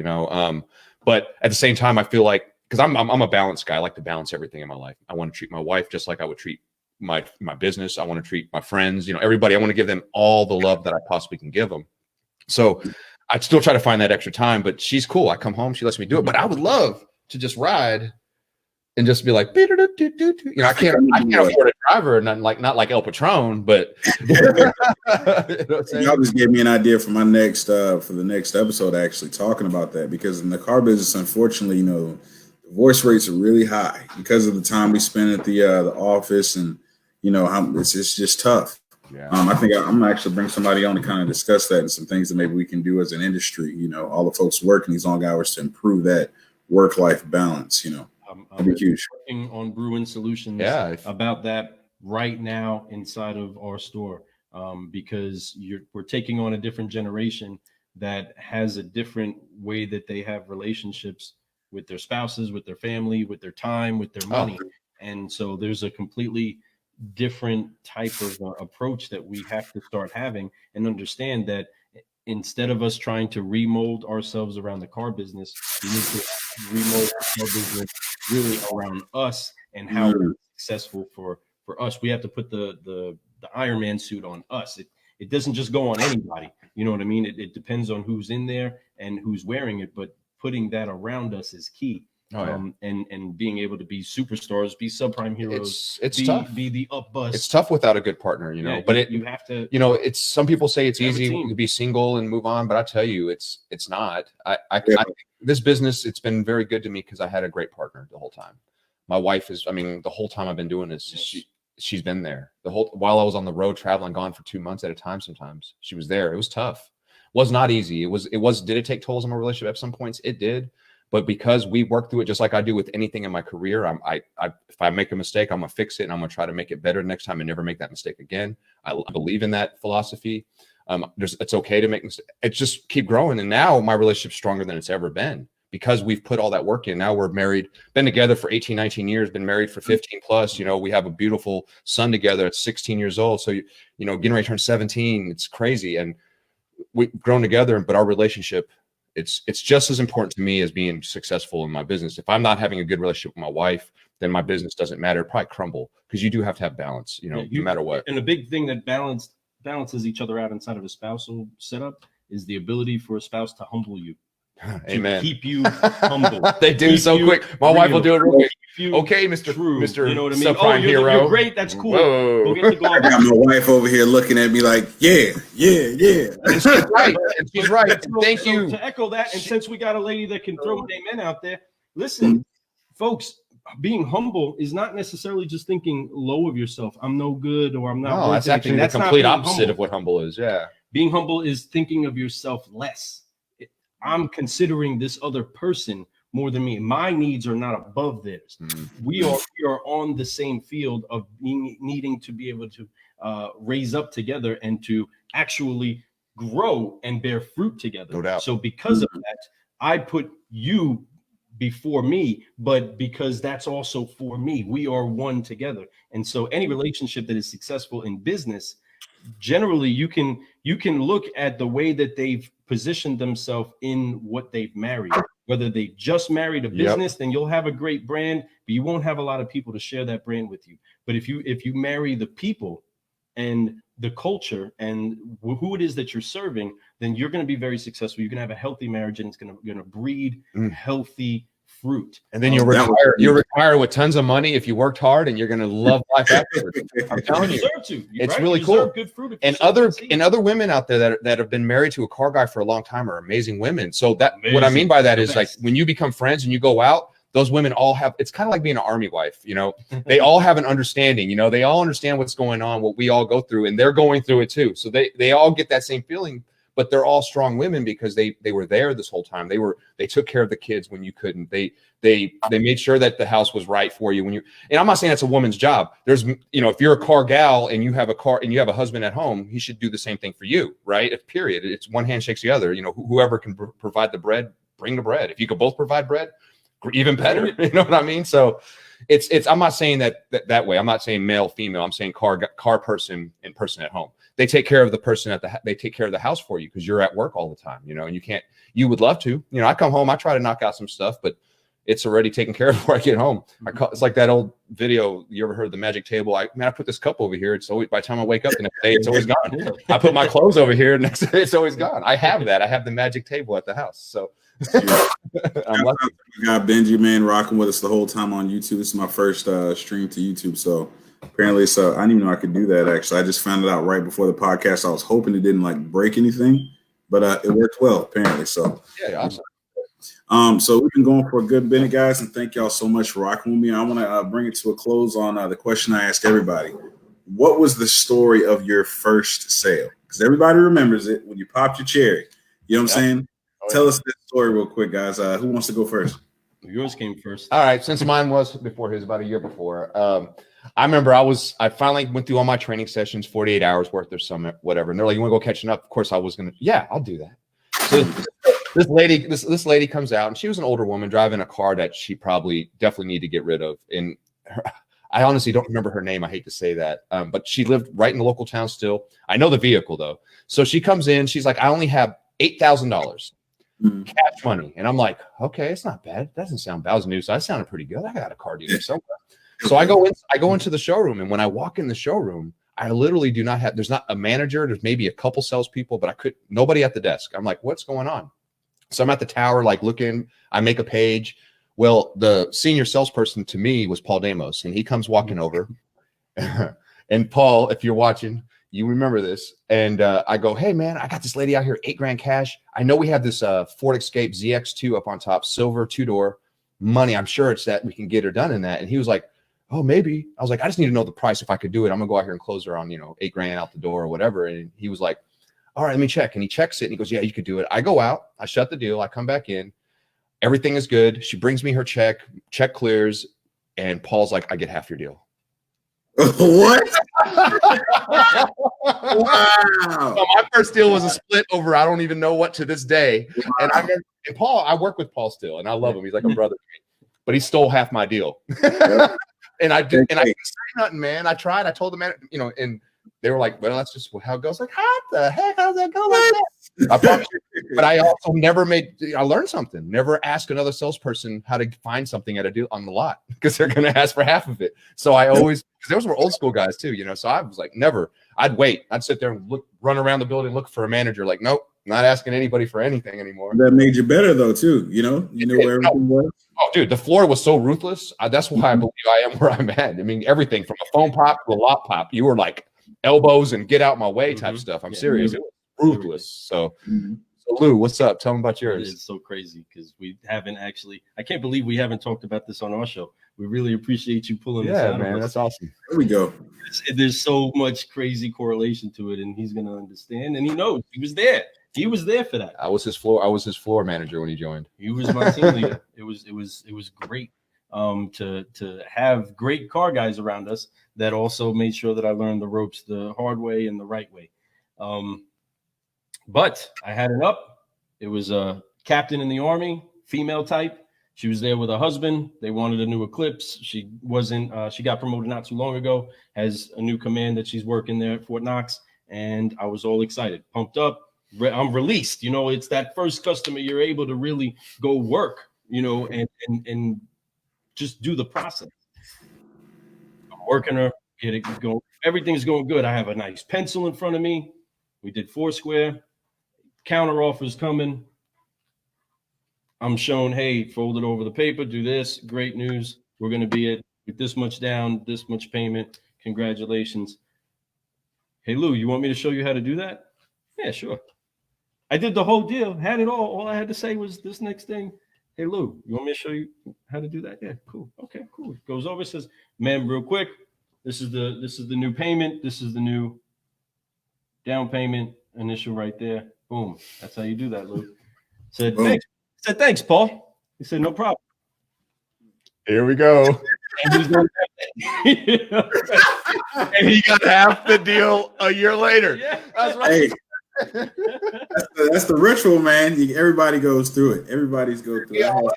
But at the same time, I feel like, because I'm a balanced guy. I like to balance everything in my life. I want to treat my wife just like I would treat my business. I want to treat my friends, everybody. I want to give them all the love that I possibly can give them. So I'd still try to find that extra time, but she's cool. I come home, she lets me do it. But I would love to just ride and just be like, you know, I can't afford a driver, not like El Patron, but you know y'all just gave me an idea for my next for the next episode, actually talking about that, because in the car business, unfortunately, you know, divorce rates are really high because of the time we spend at the office, and you know, it's just tough. Yeah. I think I'm gonna actually bring somebody on to kind of discuss that and some things that maybe we can do as an industry. You know, all the folks working these long hours to improve that work-life balance. You know, that'd be huge. Working on brewing solutions about that right now inside of our store, because we're taking on a different generation that has a different way that they have relationships with their spouses, with their family, with their time, with their money. And so there's a completely different type of approach that we have to start having, and understand that instead of us trying to remold ourselves around the car business, we need to remold the car business really around us and how we're successful for us. We have to put the Iron Man suit on us. It doesn't just go on anybody. You know what I mean? It depends on who's in there and who's wearing it, but putting that around us is key. And being able to be superstars, be subprime heroes, it's tough. Be the UpBus. It's tough without a good partner, you know. Yeah, but you have to. You know, it's some people say it's easy to be single and move on, but I tell you, it's not. I this business, it's been very good to me because I had a great partner the whole time. My wife is, I mean, the whole time I've been doing this, she's been there the whole while I was on the road traveling, gone for 2 months at a time. Sometimes she was there. It was tough. Was not easy. It was. Did it take tolls on my relationship at some points? It did. But because we work through it just like I do with anything in my career, if I make a mistake, I'm gonna fix it and I'm gonna try to make it better next time and never make that mistake again. I believe in that philosophy. It's okay to make mistakes. It's just keep growing. And now my relationship's stronger than it's ever been because we've put all that work in. Now we're married, been together for 18, 19 years, been married for 15 plus. You know, we have a beautiful son together at 16 years old. So, you know, getting ready to turn 17, it's crazy. And we've grown together, but our relationship, it's just as important to me as being successful in my business. If I'm not having a good relationship with my wife, then my business doesn't matter. It'll probably crumble because you do have to have balance, you know, no matter what. And a big thing that balances each other out inside of a spousal setup is the ability for a spouse to humble you. Amen. Keep you humble. They do so quick. My wife will do it real quick. Okay, Mr. You know what I mean? Subprime hero. You're great. That's cool. Whoa. Go get the glove. I got my wife over here looking at me like, yeah. And she's right. And she's right. Thank you. To echo that, and since we got a lady that can throw an amen out there, listen, folks, being humble is not necessarily just thinking low of yourself. I'm no good, or I'm not. No, that's actually the complete opposite of what humble is. Yeah. Being humble is thinking of yourself less. I'm considering this other person more than me. My needs are not above theirs. We are on the same field of needing to be able to raise up together and to actually grow and bear fruit together. No doubt. So because of that, I put you before me, but because that's also for me. We are one together. And so any relationship that is successful in business, generally you can look at the way that they've positioned themselves in what they've married. Whether they just married a business, then you'll have a great brand, but you won't have a lot of people to share that brand with you. But if you marry the people and the culture and who it is that you're serving, then you're going to be very successful. You're going to have a healthy marriage, and it's going to breed healthy fruit. And then you'll retire with tons of money if you worked hard, and you're going to love life afterwards. I'm telling you, it's really cool. Good fruit and other women out there that have been married to a car guy for a long time are amazing women. So what I mean by that is like when you become friends and you go out, those women all have, it's kind of like being an army wife, you know, they all have an understanding, you know, they all understand what's going on, what we all go through, and they're going through it too. So they all get that same feeling. But they're all strong women because they were there this whole time. They took care of the kids when you couldn't. They made sure that the house was right for you when you. And I'm not saying that's a woman's job. There's, you know, if you're a car gal and you have a car and you have a husband at home, he should do the same thing for you, right? Period. It's one hand shakes the other. You know, whoever can provide the bread, bring the bread. If you could both provide bread, even better. You know what I mean? So it's. I'm not saying that way. I'm not saying male, female. I'm saying car person and person at home. They take care of the person they take care of the house for you because you're at work all the time, you know, and you would love to, you know, I come home, I try to knock out some stuff, but it's already taken care of before I get home. It's like that old video. You ever heard the magic table? I put this cup over here. It's always, by the time I wake up the next day, it's always gone. I put my clothes over here. Next day, it's always gone. I have that. I have the magic table at the house. So I'm lucky. I got Benji, man, rocking with us the whole time on YouTube. This is my first stream to YouTube. So apparently, I didn't even know I could do that. Actually, I just found it out right before the podcast. I was hoping it didn't like break anything, but it worked well apparently. So yeah, awesome. So we've been going for a good minute, guys, and thank y'all so much for rocking with me. I want to bring it to a close on the question I ask everybody. What was the story of your first sale? Because everybody remembers it when you popped your cherry. You know what I'm saying? Tell us this story real quick, guys. Who wants to go first? Yours came first. All right. Since mine was before his, about a year before. I remember I finally went through all my training sessions, 48 hours worth or some whatever. And they're like, you want to go catching up? Of course I was going to. Yeah, I'll do that. So this lady comes out, and she was an older woman driving a car that she definitely need to get rid of. And I honestly don't remember her name. I hate to say that. But she lived right in the local town still. I know the vehicle though. So she comes in, she's like, I only have $8,000 cash money. And I'm like, okay, it's not bad. That doesn't sound bad. I was new, so I sounded pretty good. I got a car dealer somewhere. So I go into the showroom, and when I walk in the showroom, I literally do not have, there's not a manager. There's maybe a couple salespeople, but nobody at the desk. I'm like, what's going on? So I'm at the tower, like looking, I make a page. Well, the senior salesperson to me was Paul Damos, and he comes walking over. And Paul, if you're watching, you remember this. And I go, hey man, I got this lady out here, $8,000 cash. I know we have this Ford Escape ZX2 up on top, silver 2-door money. I'm sure it's that we can get her done in that. And he was like, oh, maybe. I was like, I just need to know the price. If I could do it, I'm gonna go out here and close her on, $8,000 out the door or whatever. And he was like, all right, let me check. And he checks it and he goes, yeah, you could do it. I go out, I shut the deal, I come back in, everything is good. She brings me her check clears, and Paul's like, I get half your deal. What? Wow. So my first deal was a split over, I don't even know what, to this day. Wow. And Paul, I work with Paul still, and I love him. He's like a brother to me, but he stole half my deal. And I didn't say nothing, man. I tried. I told the man, and they were like, well, that's just how it goes. Like, how the heck? How's that go like that? I promise you. But I also I learned something. Never ask another salesperson how to find something at a deal on the lot, because they're going to ask for half of it. So I always, because those were old school guys too, so I was like, never. I'd wait. I'd sit there and run around the building, look for a manager. Like, nope, not asking anybody for anything anymore. That made you better though, too. You knew where everything was. Oh, dude, the floor was so ruthless. That's why I believe I am where I'm at. I mean, everything from a phone pop to a lot pop, you were like elbows and get out my way type stuff. I'm serious. It was ruthless. So Lou, what's up? Tell me about yours. It's so crazy because we haven't actually. I can't believe we haven't talked about this on our show. We really appreciate you pulling this out. Man, that's awesome. There we go. There's so much crazy correlation to it, and he's gonna understand. And he knows. He was there. He was there for that. I was his floor manager when he joined. He was my team leader. It was great to have great car guys around us that also made sure that I learned the ropes the hard way and the right way. But I had it up. It was a captain in the Army, female type. She was there with her husband. They wanted a new Eclipse. She wasn't. She got promoted not too long ago. Has a new command that she's working there at Fort Knox, and I was all excited, pumped up. I'm released. It's that first customer you're able to really go work. And just do the process. I'm working her, get it going. Everything's going good. I have a nice pencil in front of me. We did Foursquare. Counter offers coming. I'm shown, hey, fold it over the paper, do this. Great news. We're going to be at with this much down, this much payment. Congratulations. Hey, Lou, you want me to show you how to do that? Yeah, sure. I did the whole deal, had it all. All I had to say was this next thing. Hey, Lou, you want me to show you how to do that? Yeah, cool. Okay, cool. Goes over, says, man, real quick, this is the new payment. This is the new down payment initial right there. Boom. That's how you do that, Lou. Said, thanks. Said, thanks, Paul. He said, no problem. Here we go. And he got half the deal a year later. Yeah, that's right. Hey, that's the ritual, man. Everybody goes through it. Everybody's go through it.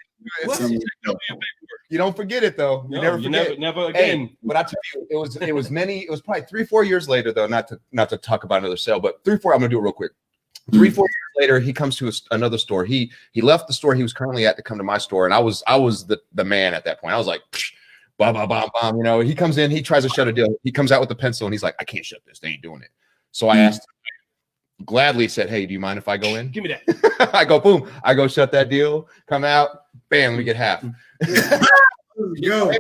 You don't forget it though. You never forget. Never again. Hey, but I tell you, it was probably 3-4 years later though. Not to talk about another sale, but 3-4. I'm gonna do it real quick. 3-4 years later, he comes to another store. He left the store he was currently at to come to my store, and I was the man at that point. I was like, bam, bam, bam, bam. You know, he comes in, he tries to shut a deal. He comes out with a pencil, and he's like, I can't shut this. They ain't doing it. So I asked him, gladly said, hey, do you mind if I go in? Give me that. I go, boom. I go shut that deal, come out, bam, we get half. Yo,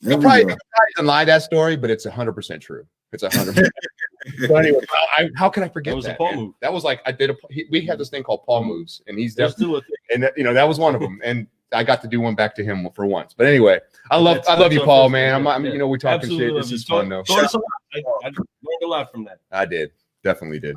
He probably doesn't lie that story, but it's 100% true. It's 100%. But anyway, how can I forget that? That was a Paul move. That was like we had this thing called Paul moves, and he's There's definitely, still a thing. and you know that was one of them, and I got to do one back to him for once. But anyway, I love you, Paul, man. I'm you know, we talking shit. This is fun though. I learned a lot from that. I did, definitely did.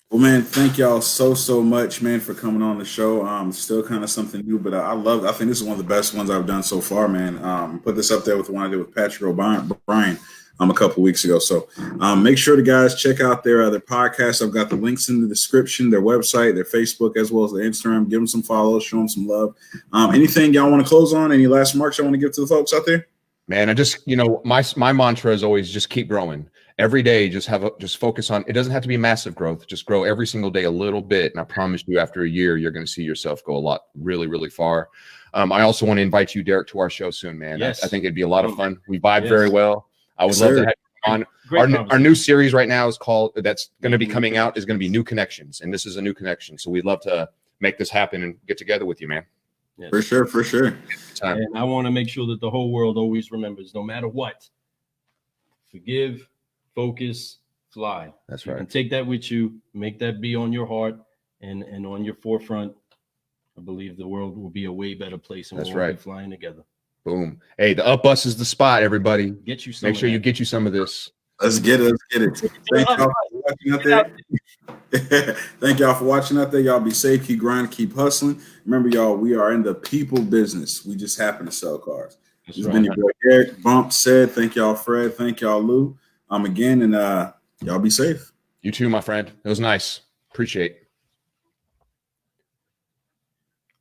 Well, man, thank y'all so much, man, for coming on the show. Still kind of something new, but I think this is one of the best ones I've done so far, man. Put this up there with the one I did with Patrick O'Brien a couple weeks ago. So make sure the guys check out their other podcasts. I've got the links in the description, their website, their Facebook, as well as their Instagram. Give them some follows, show them some love. Anything y'all want to close on? Any last remarks y'all want to give to the folks out there? Man, I just, you know, my mantra is always just keep growing. Every day, just focus on, it doesn't have to be massive growth. Just grow every single day a little bit. And I promise you, after a year, you're going to see yourself go a lot, really, really far. I also want to invite you, Deric, to our show soon, man. Yes. I think it'd be a lot of fun. We vibe very well. I would love to have you on. Our new series right now is called, that's going to be coming out, is going to be New Connections. And this is a new connection. So we'd love to make this happen and get together with you, man. Yes. For sure. And I want to make sure that the whole world always remembers, no matter what, forgive, focus, fly. That's right. And take that with you, make that be on your heart and on your forefront. I believe the world will be a way better place, and we'll be flying together. Boom. Hey, the UpBus is the spot, everybody. Get you some. Make sure you get you some of this. Let's get it. Thank y'all for watching out there. Thank y'all for watching out there. Y'all be safe, keep grinding, keep hustling. Remember, y'all, we are in the people business. We just happen to sell cars. This has been your boy Deric Bump said. Thank y'all, Fred. Thank y'all, Lou. Again, and y'all be safe. You too, my friend. It was nice. Appreciate it.